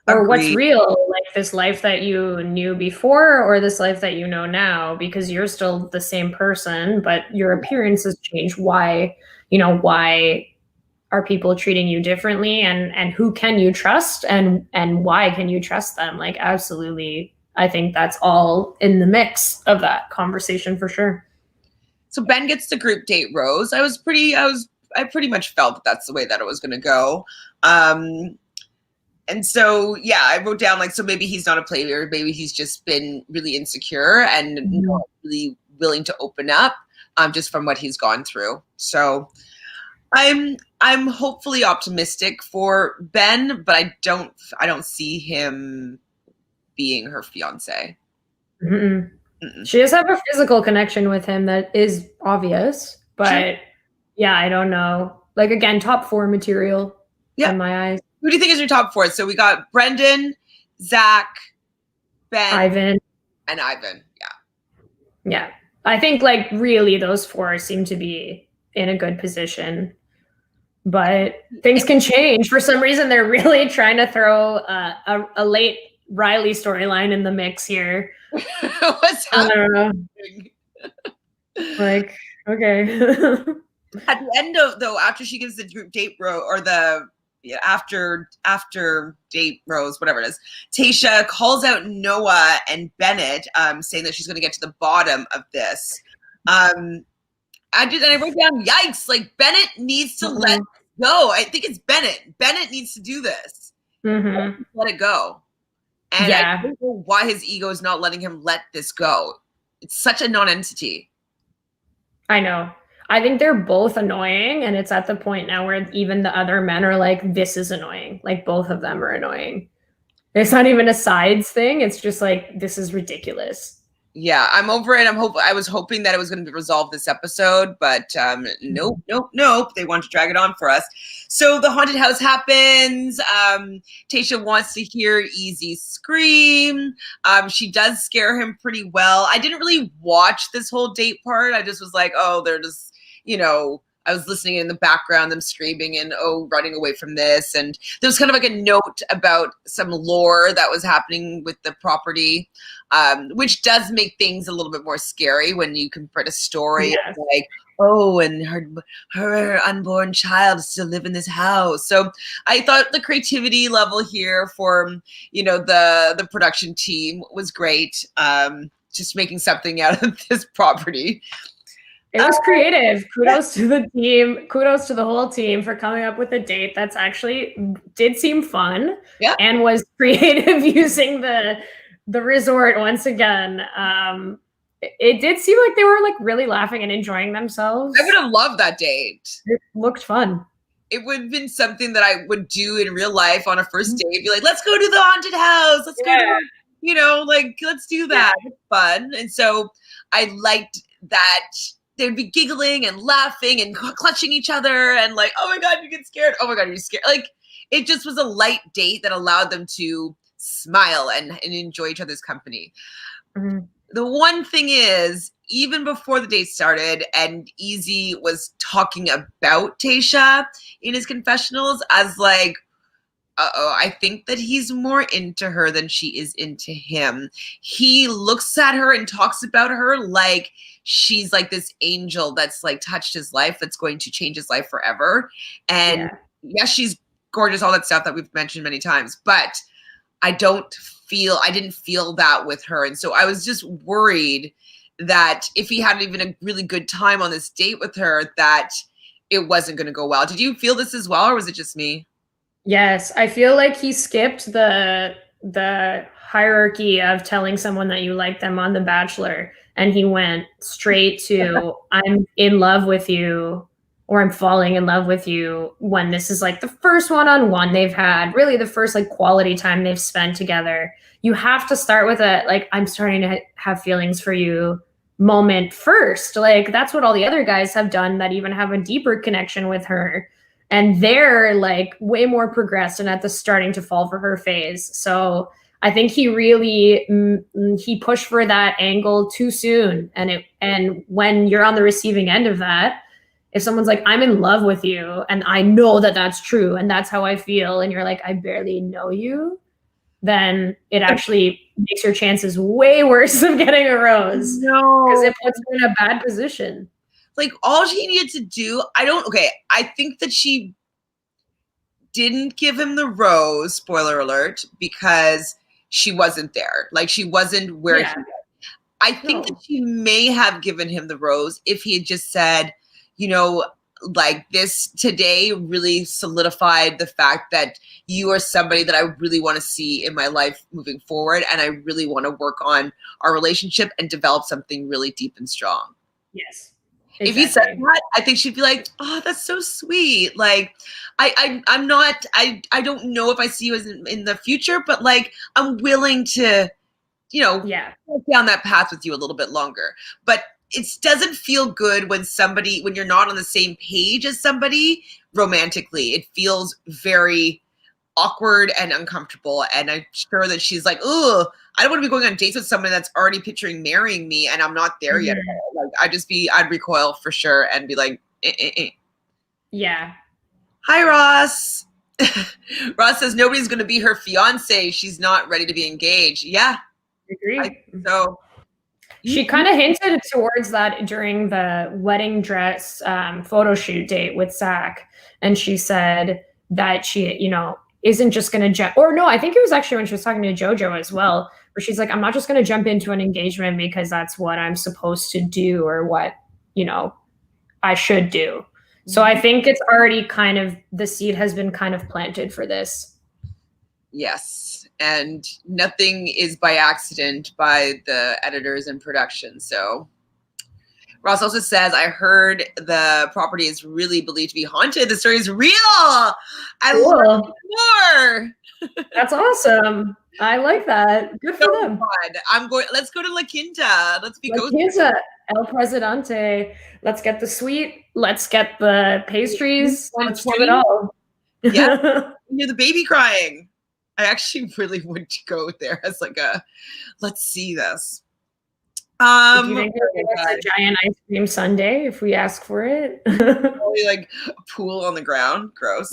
Or what's real, like this life that you knew before or this life that you know now, because you're still the same person, but your appearance has changed. Why are people treating you differently, and who can you trust, and why can you trust them? Like, absolutely. I think that's all in the mix of that conversation for sure. So Ben gets the group date rose. I pretty much felt that that's the way that it was going to go. And so, yeah, I wrote down so maybe he's not a player. Maybe he's just been really insecure and not really willing to open up, just from what he's gone through. So I'm hopefully optimistic for Ben, but I don't see him being her fiance. She does have a physical connection with him that is obvious, but yeah, I don't know. Like, again, top 4 material in my eyes. Who do you think is your top 4? So we got Brendan, Zach, Ben, Ivan, and Ivan. Yeah. I think really those 4 seem to be in a good position. But things can change. For some reason, they're really trying to throw a late Riley storyline in the mix here. What's happening? Like, okay. At the end of, though, after she gives the group date or the after date rose, whatever it is, Tayshia calls out Noah and Bennett, saying that she's going to get to the bottom of this. I wrote down, yikes, Bennett needs to let go. I think it's Bennett. Bennett needs to do this. Let it go. And I don't know why his ego is not letting him let this go. It's such a non-entity. I know. I think they're both annoying, and it's at the point now where even the other men are like, this is annoying. Like, both of them are annoying. It's not even a sides thing. It's just this is ridiculous. Yeah, I'm over it. I was hoping that it was going to be resolved this episode, but nope. They want to drag it on for us. So the haunted house happens. Tayshia wants to hear Easy scream. She does scare him pretty well. I didn't really watch this whole date part. I just was like, oh, they're just, I was listening in the background, them screaming and running away from this. And there was kind of like a note about some lore that was happening with the property, which does make things a little bit more scary when you can put a story like, and her unborn child still live in this house. So I thought the creativity level here for, the production team was great. Just making something out of this property. It was creative. Kudos to the team. Kudos to the whole team for coming up with a date that's actually did seem fun and was creative using the resort once again. It did seem like they were like really laughing and enjoying themselves. I would have loved that date. It looked fun. It would have been something that I would do in real life on a first date. Be like, let's go to the haunted house. Let's go to, let's do that. It's fun. And so I liked that they'd be giggling and laughing and clutching each other and like, oh my God, you get scared. Oh my God, you're scared. Like, it just was a light date that allowed them to smile and enjoy each other's company. Mm-hmm. The one thing is, even before the date started and Easy was talking about Tayshia in his confessionals as like, I think that he's more into her than she is into him. He looks at her and talks about her like she's like this angel that's like touched his life, that's going to change his life forever. And yes, she's gorgeous, all that stuff that we've mentioned many times, but I didn't feel that with her. And so I was just worried that if he had even a really good time on this date with her, that it wasn't going to go well. Did you feel this as well, or was it just me? Yes, I feel like he skipped the hierarchy of telling someone that you like them on The Bachelor, and he went straight to I'm in love with you, or I'm falling in love with you, when this is like the first one-on-one they've had, really the first like quality time they've spent together. You have to start with a like, I'm starting to have feelings for you moment first. Like, that's what all the other guys have done that even have a deeper connection with her. And they're like way more progressed and at the starting to fall for her phase. So I think he really, he pushed for that angle too soon. And when you're on the receiving end of that, if someone's like, I'm in love with you, and I know that that's true, and that's how I feel, and you're like, I barely know you, then it actually makes your chances way worse of getting a rose. No. Because it puts you in a bad position. Like, all she needed to do, I think that she didn't give him the rose, spoiler alert, because she wasn't there. Like, she wasn't where he was. I think that she may have given him the rose if he had just said, like, this today really solidified the fact that you are somebody that I really want to see in my life moving forward. And I really want to work on our relationship and develop something really deep and strong. Yes. Exactly. If he said that, I think she'd be like, oh, that's so sweet. Like, I don't know if I see you as in the future, but like, I'm willing to, walk down that path with you a little bit longer. But it doesn't feel good when you're not on the same page as somebody romantically. It feels very awkward and uncomfortable. And I'm sure that she's like, oh, I don't want to be going on dates with someone that's already picturing marrying me and I'm not there yet. Like, I'd recoil for sure and be like, Yeah. Hi, Ross. Ross says nobody's going to be her fiance. She's not ready to be engaged. Yeah. Agree. So she kind of hinted towards that during the wedding dress photo shoot date with Zach. And she said that she, isn't just going to jump, or no, I think it was actually when she was talking to JoJo as well, where she's like, I'm not just going to jump into an engagement because that's what I'm supposed to do or what, I should do. So I think it's already the seed has been kind of planted for this. Yes. And nothing is by accident by the editors and production. So Ross also says, I heard the property is really believed to be haunted. The story is real. I love more. That's awesome. I like that. Good for them. Fun. Let's go to La Quinta. Let's be La Quinta, El Presidente. Let's get the sweet. Let's get the pastries. Let's do it all. Yeah. Hear the baby crying. I actually really would go there as like let's see this. Do you think he'll give us a giant ice cream sundae if we ask for it? Probably like a pool on the ground. Gross.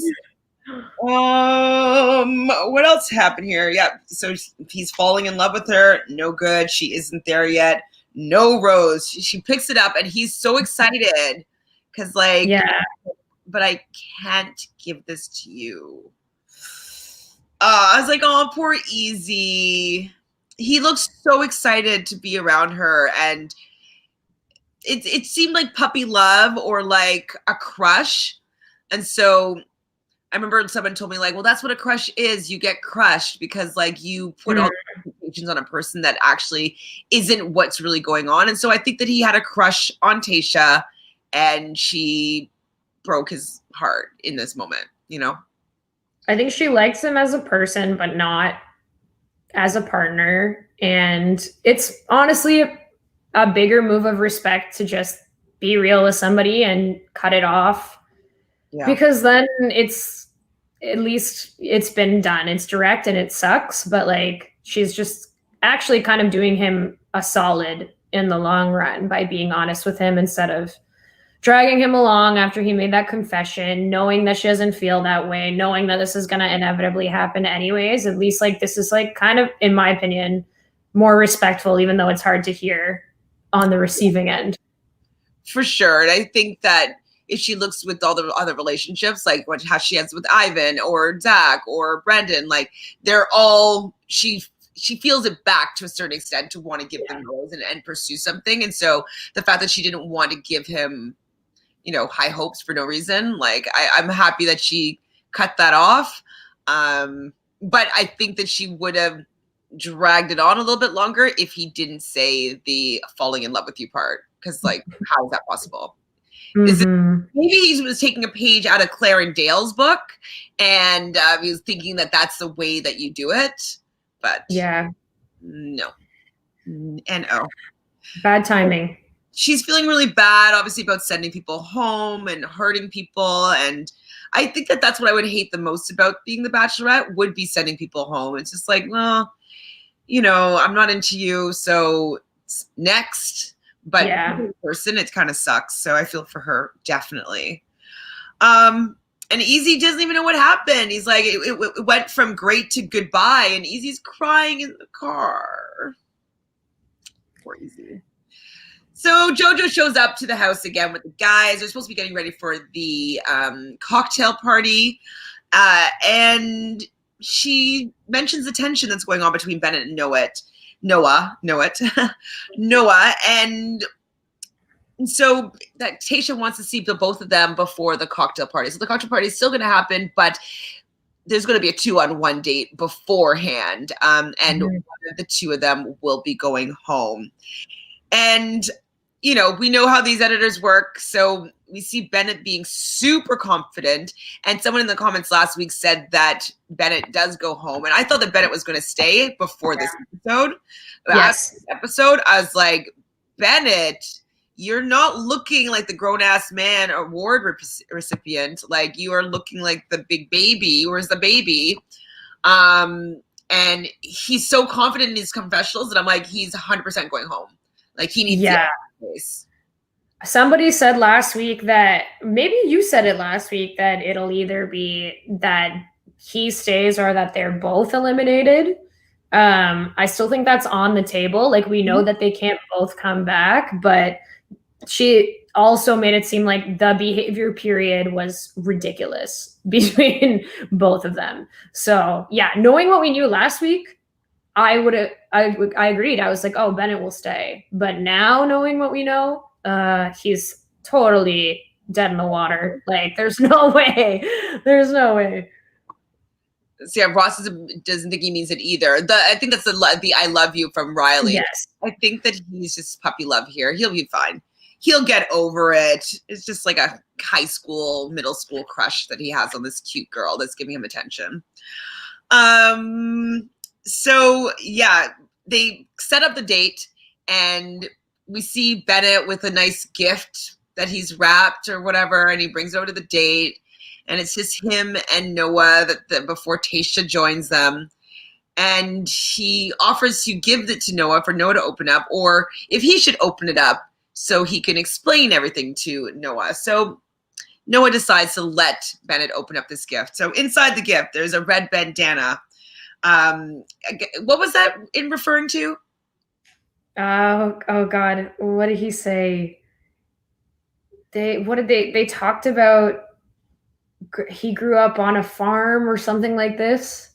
What else happened here? Yeah, so he's falling in love with her. No good. She isn't there yet. No rose. She picks it up and he's so excited because like, yeah, but I can't give this to you. I was like, oh, poor Easy. He looks so excited to be around her, and it seemed like puppy love or like a crush. And so I remember someone told me like, well, that's what a crush is. You get crushed because like you put all the expectations on a person that actually isn't what's really going on. And so I think that he had a crush on Tayshia and she broke his heart in this moment, you know? I think she likes him as a person, but not as a partner. And it's honestly a bigger move of respect to just be real with somebody and cut it off. Yeah. Because then it's, at least it's been done. It's direct and it sucks, but like she's just actually kind of doing him a solid in the long run by being honest with him instead of dragging him along after he made that confession, knowing that she doesn't feel that way, knowing that this is going to inevitably happen anyways. At least like this is like kind of, in my opinion, more respectful, even though it's hard to hear on the receiving end. For sure. And I think that if she looks with all the other relationships, like how she has with Ivan or Zach or Brendan, like they're all, she feels it back to a certain extent to want to give them roles and pursue something. And so the fact that she didn't want to give him, you know, high hopes for no reason, like I'm happy that she cut that off. But I think that she would have dragged it on a little bit longer if he didn't say the falling in love with you part. Because like, how is that possible? Is it, maybe he was taking a page out of Claire and Dale's book and he was thinking that that's the way that you do it. But yeah, no. N-O. Bad timing. She's feeling really bad, obviously, about sending people home and hurting people. And I think that that's what I would hate the most about being the Bachelorette, would be sending people home. It's just like, well, you know, I'm not into you, so next. But in person, it kind of sucks. So I feel for her, definitely. And Easy doesn't even know what happened. He's like, it went from great to goodbye, and Easy's crying in the car. Poor Easy. So JoJo shows up to the house again with the guys. They're supposed to be getting ready for the cocktail party. And she mentions the tension that's going on between Bennett and Noah. And so that Tayshia wants to see the both of them before the cocktail party. So the cocktail party is still going to happen, but there's going to be a 2-on-1 date beforehand. And one of the two of them will be going home. And, you know, we know how these editors work. So we see Bennett being super confident. And someone in the comments last week said that Bennett does go home. And I thought that Bennett was going to stay before this episode. Yes. After this episode, I was like, Bennett, you're not looking like the grown-ass man award recipient. Like, you are looking like the big baby. Where's the baby? And he's so confident in his confessionals that I'm like, he's 100% going home. Like, he needs to place. Somebody said last week that, maybe you said it last week, that it'll either be that he stays or that they're both eliminated. I still think that's on the table. Like, we know that they can't both come back, but she also made it seem like the behavior period was ridiculous between both of them. So yeah, knowing what we knew last week, I agreed. I was like, oh, Bennett will stay. But now knowing what we know, he's totally dead in the water. Like, there's no way. There's no way. So yeah, Ross doesn't think he means it either. I think that's the I love you from Riley. Yes. I think that he's just puppy love here. He'll be fine. He'll get over it. It's just like a high school, middle school crush that he has on this cute girl that's giving him attention. So yeah, they set up the date and we see Bennett with a nice gift that he's wrapped or whatever, and he brings it over to the date. And it's just him and Noah before Tayshia joins them. and he offers to give it to Noah for Noah to open up, or if he should open it up so he can explain everything to Noah. So Noah decides to let Bennett open up this gift. So inside the gift, there's a red bandana. What was that in referring to? Oh God, what did he say? They talked about he grew up on a farm or something like this,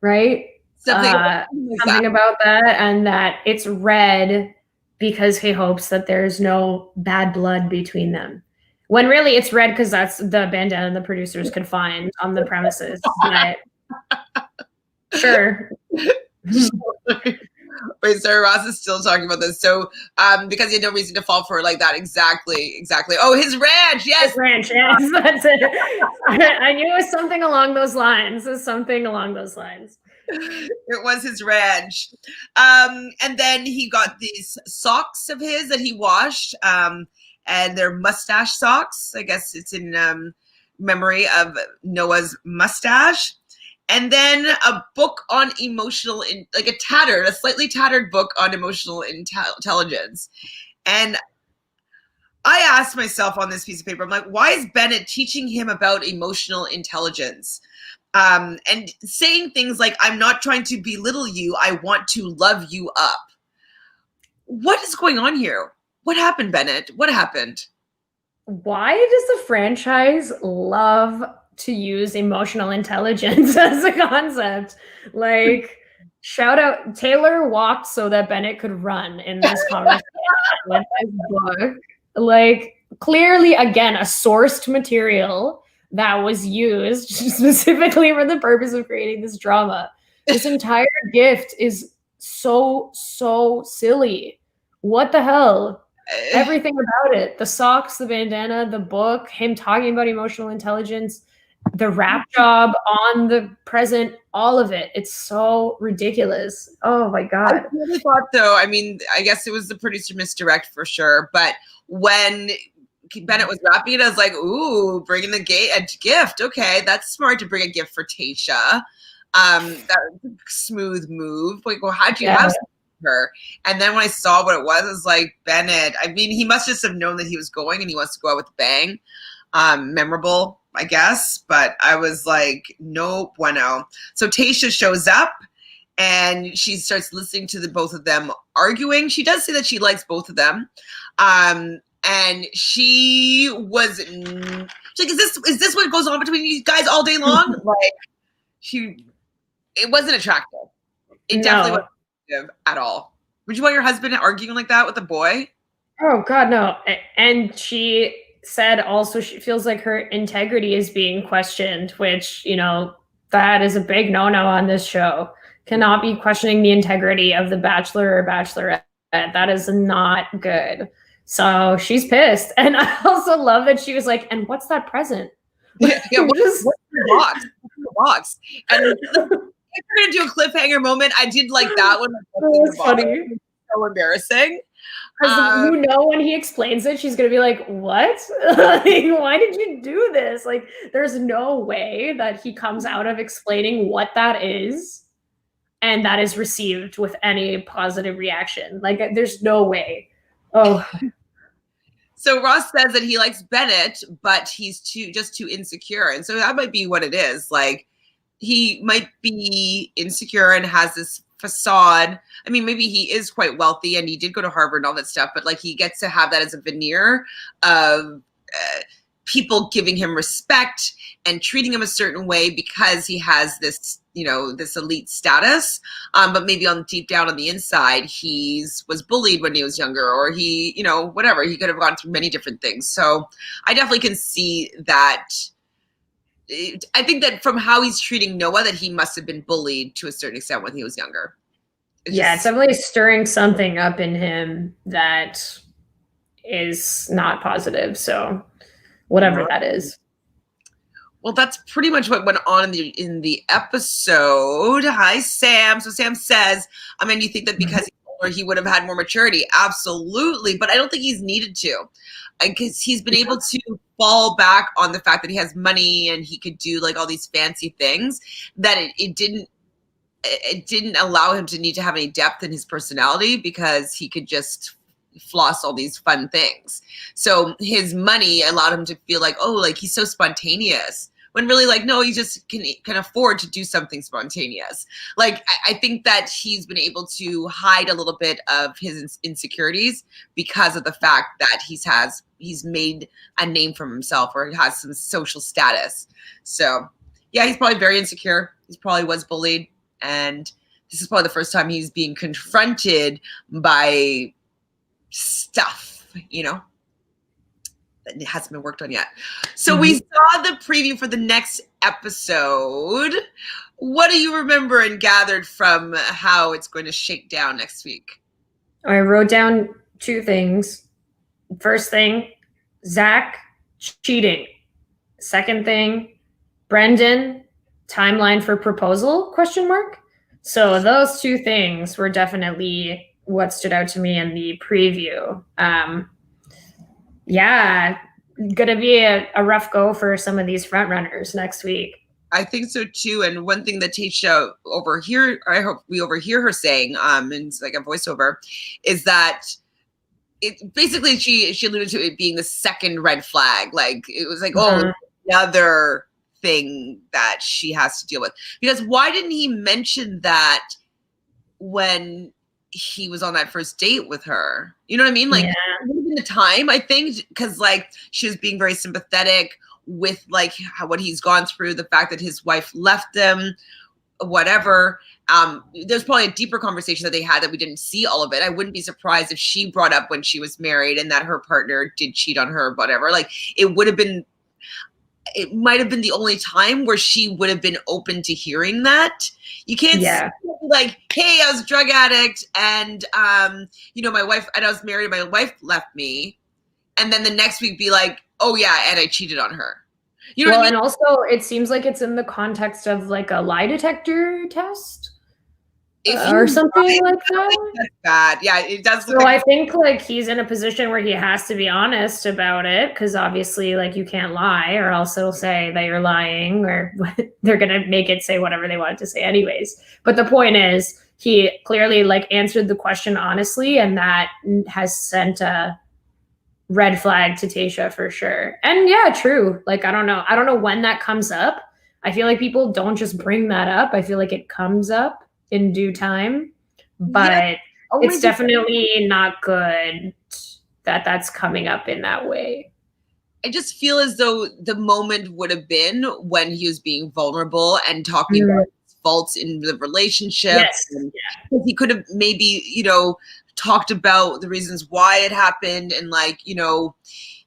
right? Something about that, and that it's red because he hopes that there's no bad blood between them. When really it's red because that's the bandana the producers could find on the premises. But sure. Wait, sorry, Ross is still talking about this. So, because he had no reason to fall for it like that. Exactly. Oh, his ranch. Yes. His ranch. Yes, that's it. I knew it was something along those lines. It was his ranch. And then he got these socks of his that he washed, and they're mustache socks. I guess it's in memory of Noah's mustache. And then a book on emotional, like a slightly tattered book on emotional intelligence. And I asked myself on this piece of paper, I'm like, why is Bennett teaching him about emotional intelligence? And saying things like, I'm not trying to belittle you, I want to love you up. What is going on here? What happened, Bennett? What happened? Why does the franchise love to use emotional intelligence as a concept? Like, shout out, Taylor walked so that Bennett could run in this conversation with this book. Like, clearly, again, a sourced material that was used specifically for the purpose of creating this drama. This entire gift is so silly. What the hell? Everything about it. The socks, the bandana, the book, him talking about emotional intelligence, the rap job on the present, all of it. It's so ridiculous. Oh my God. I really thought though, I mean, I guess it was the producer misdirect for sure, but when Bennett was rapping it, I was like, ooh, bringing a gift. Okay, that's smart to bring a gift for Tayshia. That smooth move. Like, well, how'd you have her? And then when I saw what it was like, Bennett, I mean, he must just have known that he was going and he wants to go out with a bang. Memorable, I guess, but I was like, no bueno. So Tayshia shows up and she starts listening to the both of them arguing. She does say that she likes both of them. And she was she's like, is this what goes on between you guys all day long? Like, it wasn't attractive. It definitely wasn't attractive at all. Would you want your husband arguing like that with a boy? Oh God, no. And she said also she feels like her integrity is being questioned, which, you know, that is a big no-no on this show. Cannot be questioning the integrity of the Bachelor or Bachelorette. That is not good. So she's pissed. And I also love that she was like, and what's that present? Yeah, what's the box? And if we're gonna do a cliffhanger moment, I did like that one. That's funny. It was so embarrassing. Because you know, when he explains it, she's gonna be like, what? Like, why did you do this? Like, there's no way that he comes out of explaining what that is and that is received with any positive reaction. Like, there's no way. Oh. So Ross says that he likes Bennett, but he's just too insecure. And so that might be what it is. Like, he might be insecure and has this facade. I mean, maybe he is quite wealthy and he did go to Harvard and all that stuff, but like, he gets to have that as a veneer of people giving him respect and treating him a certain way because he has this, you know, this elite status. But maybe on deep down on the inside, was bullied when he was younger, or he, you know, whatever. He could have gone through many different things. So I definitely can see that. I think that from how he's treating Noah, that he must have been bullied to a certain extent when he was younger. It's definitely stirring something up in him that is not positive. So whatever that is. Well, that's pretty much what went on in the episode. Hi, Sam. So Sam says, I mean, you think that because he's older, he would have had more maturity? Absolutely. But I don't think he's needed to. Because he's been able to fall back on the fact that he has money and he could do like all these fancy things, that it didn't it didn't allow him to need to have any depth in his personality because he could just floss all these fun things. So his money allowed him to feel like, oh, like he's so spontaneous. When really, like, no, he just can afford to do something spontaneous. Like, I think that he's been able to hide a little bit of his insecurities because of the fact that he's made a name for himself or has some social status. So, yeah, he's probably very insecure. He probably was bullied, and this is probably the first time he's being confronted by stuff, that hasn't been worked on yet. So we saw the preview for the next episode. What do you remember and gathered from how it's going to shake down next week? I wrote down 2 things. First thing, Zach cheating. Second thing, Brendan timeline for proposal ? So those 2 things were definitely what stood out to me in the preview. Yeah, gonna be a rough go for some of these front runners next week. I think so too. And one thing that Tayshia I hope we overhear her saying, and it's like a voiceover, is that it basically she alluded to it being the second red flag. Like it was like, another thing that she has to deal with. Because why didn't he mention that when he was on that first date with her? You know what I mean? Like the time, I think, because like she was being very sympathetic with like what he's gone through, the fact that his wife left him, whatever. There's probably a deeper conversation that they had that we didn't see all of it. I wouldn't be surprised if she brought up when she was married and that her partner did cheat on her, whatever. Like it might have been the only time where she would have been open to hearing that. You can't say, like, hey, I was a drug addict and, my wife, and I was married and my wife left me. And then the next week be like, oh yeah, and I cheated on her. You know what I mean? And also it seems like it's in the context of like a lie detector test or something like that. That's bad. Yeah, it does. So I think like he's in a position where he has to be honest about it because obviously like you can't lie or else it'll say that you're lying or they're going to make it say whatever they want it to say anyways. But the point is he clearly like answered the question honestly and that has sent a red flag to Tayshia for sure. And yeah, true. Like, I don't know when that comes up. I feel like people don't just bring that up. I feel like it comes up in due time, but it's definitely not good that that's coming up in that way. I just feel as though the moment would have been when he was being vulnerable and talking about his faults in the relationship. Yes. He could have maybe, talked about the reasons why it happened and like,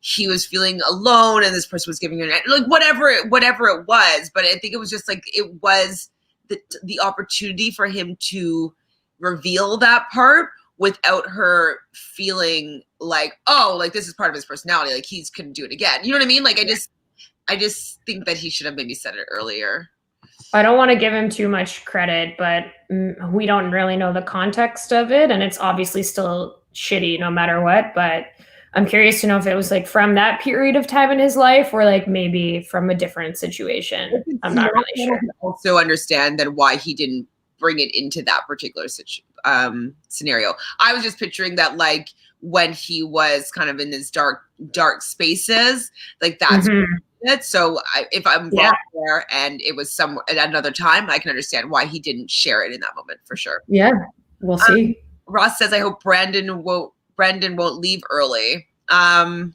he was feeling alone and this person was giving him like whatever it was. But I think it was just like it was the opportunity for him to reveal that part without her feeling like, oh, like this is part of his personality. Like he's couldn't do it again. You know what I mean? Like I just think that he should have maybe said it earlier. I don't want to give him too much credit, but we don't really know the context of it. And it's obviously still shitty no matter what. But I'm curious to know if it was like from that period of time in his life or like maybe from a different situation. I'm not really sure. I also understand that why he didn't bring it into that particular scenario. I was just picturing that like when he was kind of in his dark spaces, like that's it. So if I'm wrong there and it was at another time, I can understand why he didn't share it in that moment for sure. Yeah, we'll see. Ross says, I hope Brendan won't leave early. I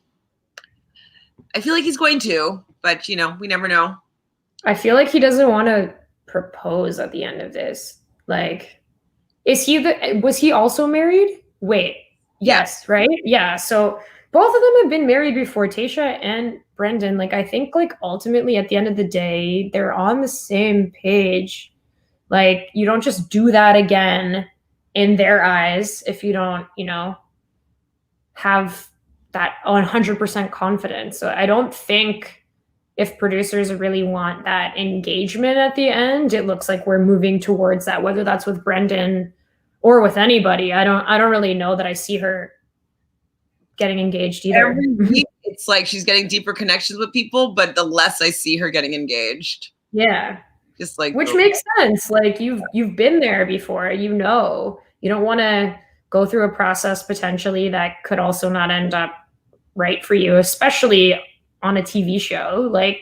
feel like he's going to, but we never know. I feel like he doesn't want to propose at the end of this. Like, was he also married? Wait, yes, right? Yeah. So both of them have been married before, Tayshia and Brendan. Like, I think like ultimately at the end of the day, they're on the same page. Like, you don't just do that again in their eyes if you don't, have that 100% confidence. So I don't think if producers really want that engagement at the end, it looks like we're moving towards that, whether that's with Brendan or with anybody. I don't really know that I see her getting engaged either. Every week, it's like she's getting deeper connections with people, but the less I see her getting engaged. Yeah. Just like, which makes sense. Like you've been there before, you don't want to go through a process potentially that could also not end up right for you, especially on a TV show. Like,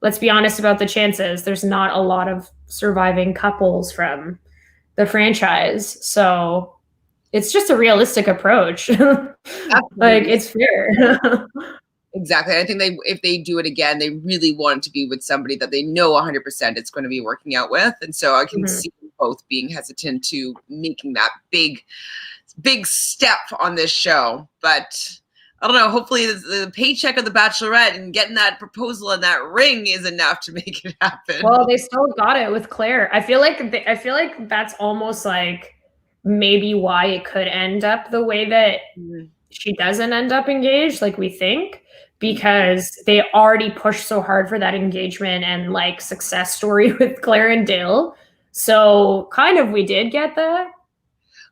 let's be honest about the chances. There's not a lot of surviving couples from the franchise. So it's just a realistic approach. Like, it's fair. Exactly. I think if they do it again, they really want it to be with somebody that they know 100% it's going to be working out with. And so I can see both being hesitant to making that big step on this show. But I don't know. Hopefully the paycheck of the Bachelorette and getting that proposal and that ring is enough to make it happen. Well, they still got it with Claire. I feel like that's almost like maybe why it could end up the way that she doesn't end up engaged, like we think, because they already pushed so hard for that engagement and like success story with Claire and Dale. So kind of we did get that.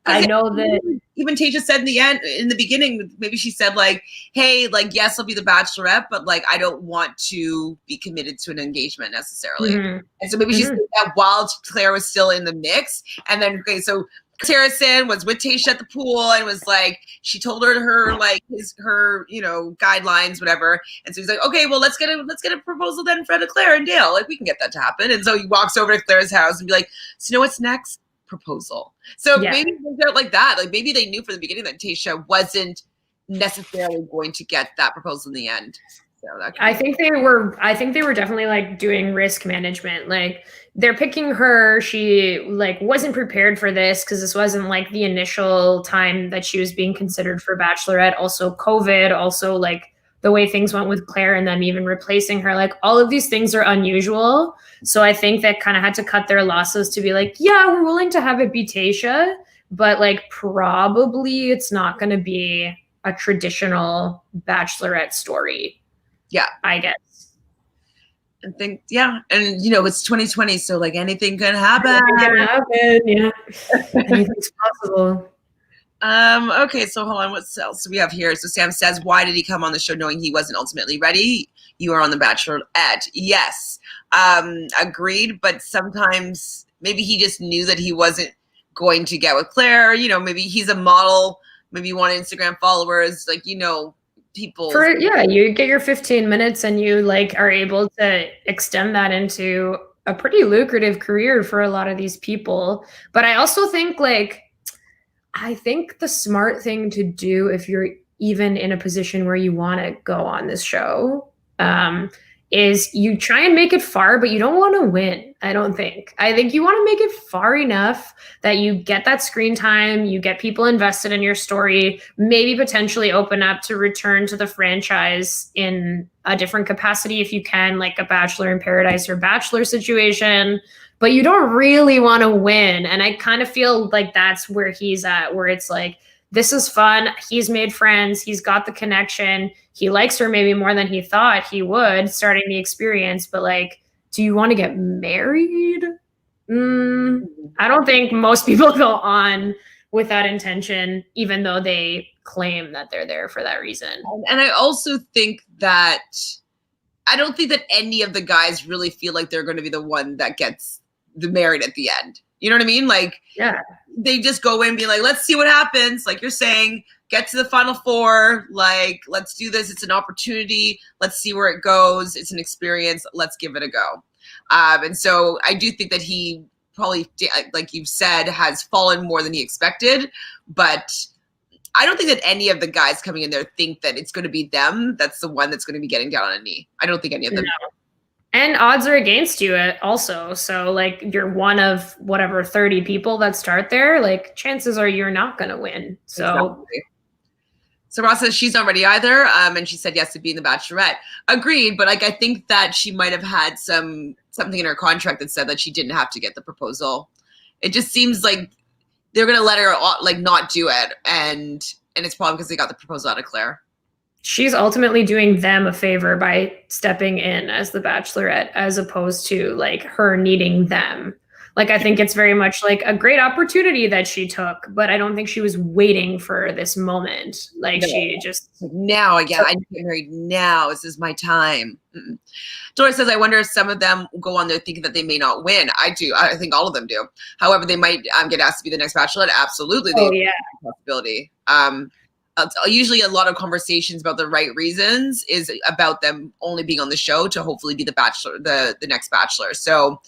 I know that even Tayshia said in the beginning, maybe she said like, hey, like, yes, I'll be the Bachelorette, but like, I don't want to be committed to an engagement necessarily. And so maybe she said that while Claire was still in the mix. And then, okay, so Harrison was with Tayshia at the pool and was like, she told her like her, you know, guidelines, whatever. And so he's like, okay, well, let's get a proposal then in front of Claire and Dale. Like, we can get that to happen. And so he walks over to Claire's house and be like, so you know what's next? Proposal. So maybe it was like that. Like, maybe they knew from the beginning that Tayshia wasn't necessarily going to get that proposal in the end. So I think they were definitely like doing risk management. Like, they're picking her. She like wasn't prepared for this because this wasn't like the initial time that she was being considered for Bachelorette. Also COVID, also like the way things went with Claire and them even replacing her, like all of these things are unusual. So I think that kind of had to cut their losses to be like, yeah, we're willing to have it be Tayshia, but like probably it's not going to be a traditional Bachelorette story. Yeah, I guess. I think, yeah. And you know, it's 2020, so like anything can happen. Yeah. Anything's possible. Okay, so hold on. What else do we have here? So Sam says, why did he come on the show knowing he wasn't ultimately ready? You are on the Bachelorette. Yes. Agreed. But sometimes maybe he just knew that he wasn't going to get with Claire. You know, maybe he's a model. Maybe you want Instagram followers. Like, you know, people. You get your 15 minutes and you like are able to extend that into a pretty lucrative career for a lot of these people. But I also think I think the smart thing to do if you're even in a position where you want to go on this show is you try and make it far, but you don't want to win. I think you want to make it far enough that you get that screen time, you get people invested in your story, maybe potentially open up to return to the franchise in a different capacity if you can, like a Bachelor in Paradise or Bachelor situation. But you don't really want to win. And I kind of feel like that's where he's at, where it's like, this is fun. He's made friends. He's got the connection. He likes her maybe more than he thought he would starting the experience. But like, do you want to get married? I don't think most people go on with that intention, even though they claim that they're there for that reason. And I also think that I don't think that any of the guys really feel like they're going to be the one that gets the married at the end. You know what I mean? Like, yeah, they just go in and be like, let's see what happens. Like you're saying, get to the final four. Like, let's do this. It's an opportunity. Let's see where it goes. It's an experience. Let's give it a go. And so I do think that he probably, like you've said, has fallen more than he expected. But I don't think that any of the guys coming in there think that it's going to be them. That's the one that's going to be getting down on a knee. I don't think any of them. No. And odds are against you also. So like you're one of whatever 30 people that start there, like chances are you're not going to win. So exactly. So Ross says she's not ready either. And she said yes to being the Bachelorette. Agreed. But like, I think that she might have had something in her contract that said that she didn't have to get the proposal. It just seems like they're going to let her like not do it. And it's probably because they got the proposal out of Claire. She's ultimately doing them a favor by stepping in as the Bachelorette, as opposed to like her needing them. Like, I think it's very much like a great opportunity that she took, but I don't think she was waiting for this moment. Like, No. she just now again, I need to get married now. This is my time. Doris says, I wonder if some of them go on there thinking that they may not win. I do. I think all of them do. However, they might get asked to be the next Bachelorette. Absolutely. oh yeah, Possibility. Usually a lot of conversations about the right reasons is about them only being on the show to hopefully be the Bachelor, the next Bachelor. So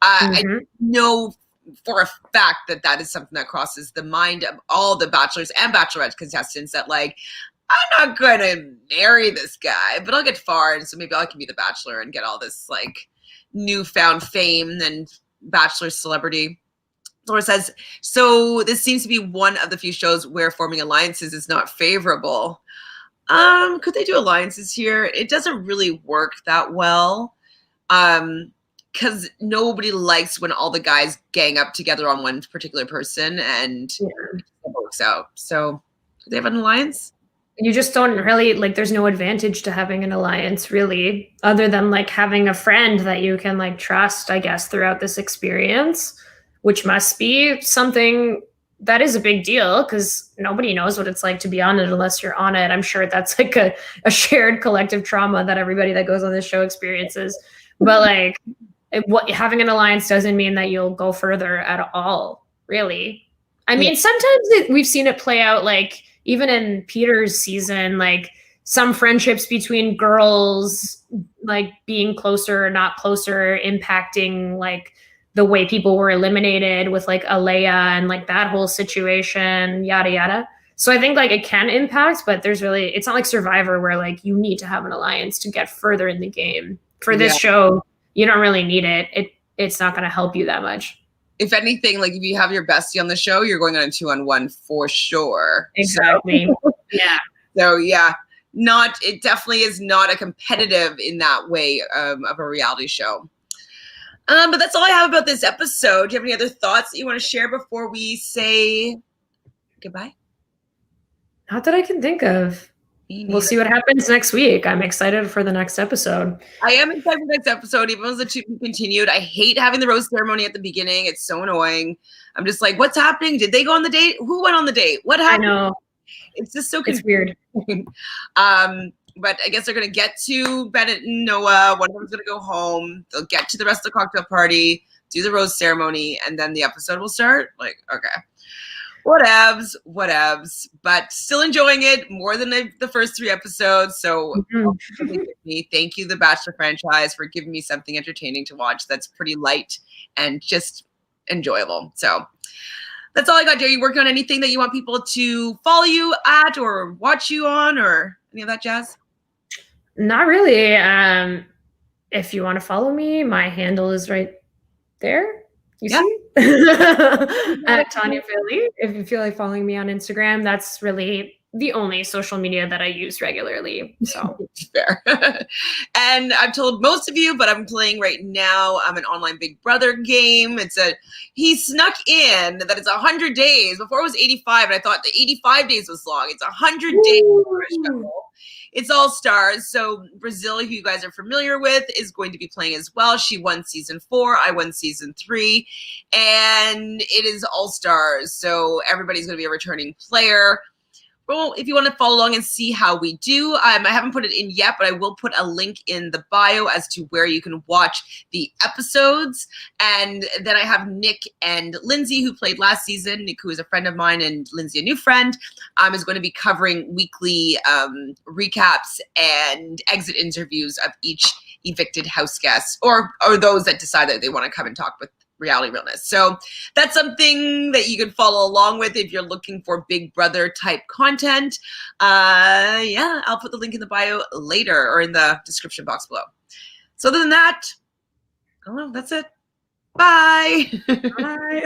I know for a fact that that is something that crosses the mind of all the Bachelors and Bachelorette contestants, that like, I'm not going to marry this guy, but I'll get far. And so maybe I can be the Bachelor and get all this like newfound fame and Bachelor celebrity. Laura says, so this seems to be one of the few shows where forming alliances is not favorable. Could they do alliances here? It doesn't really work that well. Because nobody likes when all the guys gang up together on one particular person and it works out. So do they have an alliance? You just don't really, like, there's no advantage to having an alliance really, other than like having a friend that you can like trust, I guess, throughout this experience, which must be something that is a big deal because nobody knows what it's like to be on it unless you're on it. I'm sure that's like a shared collective trauma that everybody that goes on this show experiences. But like, having an alliance doesn't mean that you'll go further at all, really. I mean, sometimes we've seen it play out, like even in Peter's season, like some friendships between girls, like being closer or not closer, impacting like the way people were eliminated with like Alea and like that whole situation, yada, yada. So I think like it can impact, but it's not like Survivor where like you need to have an alliance to get further in the game. For this show, you don't really need it. It's not going to help you that much. If anything, like if you have your bestie on the show, you're going on a 2-on-1 for sure. Exactly. Yeah. So yeah, it definitely is not a competitive in that way of a reality show. But that's all I have about this episode. Do you have any other thoughts that you want to share before we say goodbye? Not that I can think of. We'll see what happens next week. I'm excited for the next episode. I am excited for the next episode, even though the two continued. I hate having the rose ceremony at the beginning. It's so annoying. I'm just like, what's happening? Did they go on the date? Who went on the date? What happened? I know. It's just so confusing. It's weird. But I guess they're going to get to Bennett and Noah. One of them's going to go home. They'll get to the rest of the cocktail party, do the rose ceremony, and then the episode will start. Like, okay. Whatevs, but still enjoying it more than the first 3 episodes. So thank you, The Bachelor franchise, for giving me something entertaining to watch that's pretty light and just enjoyable. So that's all I got. Are you working on anything that you want people to follow you at or watch you on or any of that jazz? Not really. If you want to follow me, my handle is right there. You see? At Tanya Philly. If you feel like following me on Instagram, that's really the only social media that I use regularly. So fair. And I've told most of you, but I'm playing right now. I'm an online Big Brother game. He snuck in that it's 100 days. Before it was 85, and I thought the 85 days was long. It's 100 days. It's all stars. So Brazil, who you guys are familiar with, is going to be playing as well. She won season 4. I won season 3. And it is all stars. So everybody's going to be a returning player. Well, if you want to follow along and see how we do, I haven't put it in yet, but I will put a link in the bio as to where you can watch the episodes. And then I have Nick and Lindsay, who played last season. Nick, who is a friend of mine, and Lindsay, a new friend, is going to be covering weekly recaps and exit interviews of each evicted house guest or those that decide that they want to come and talk with Reality Realness. So that's something that you can follow along with if you're looking for Big Brother type content. I'll put the link in the bio later or in the description box below. So other than that, I don't know, that's it. Bye. Bye.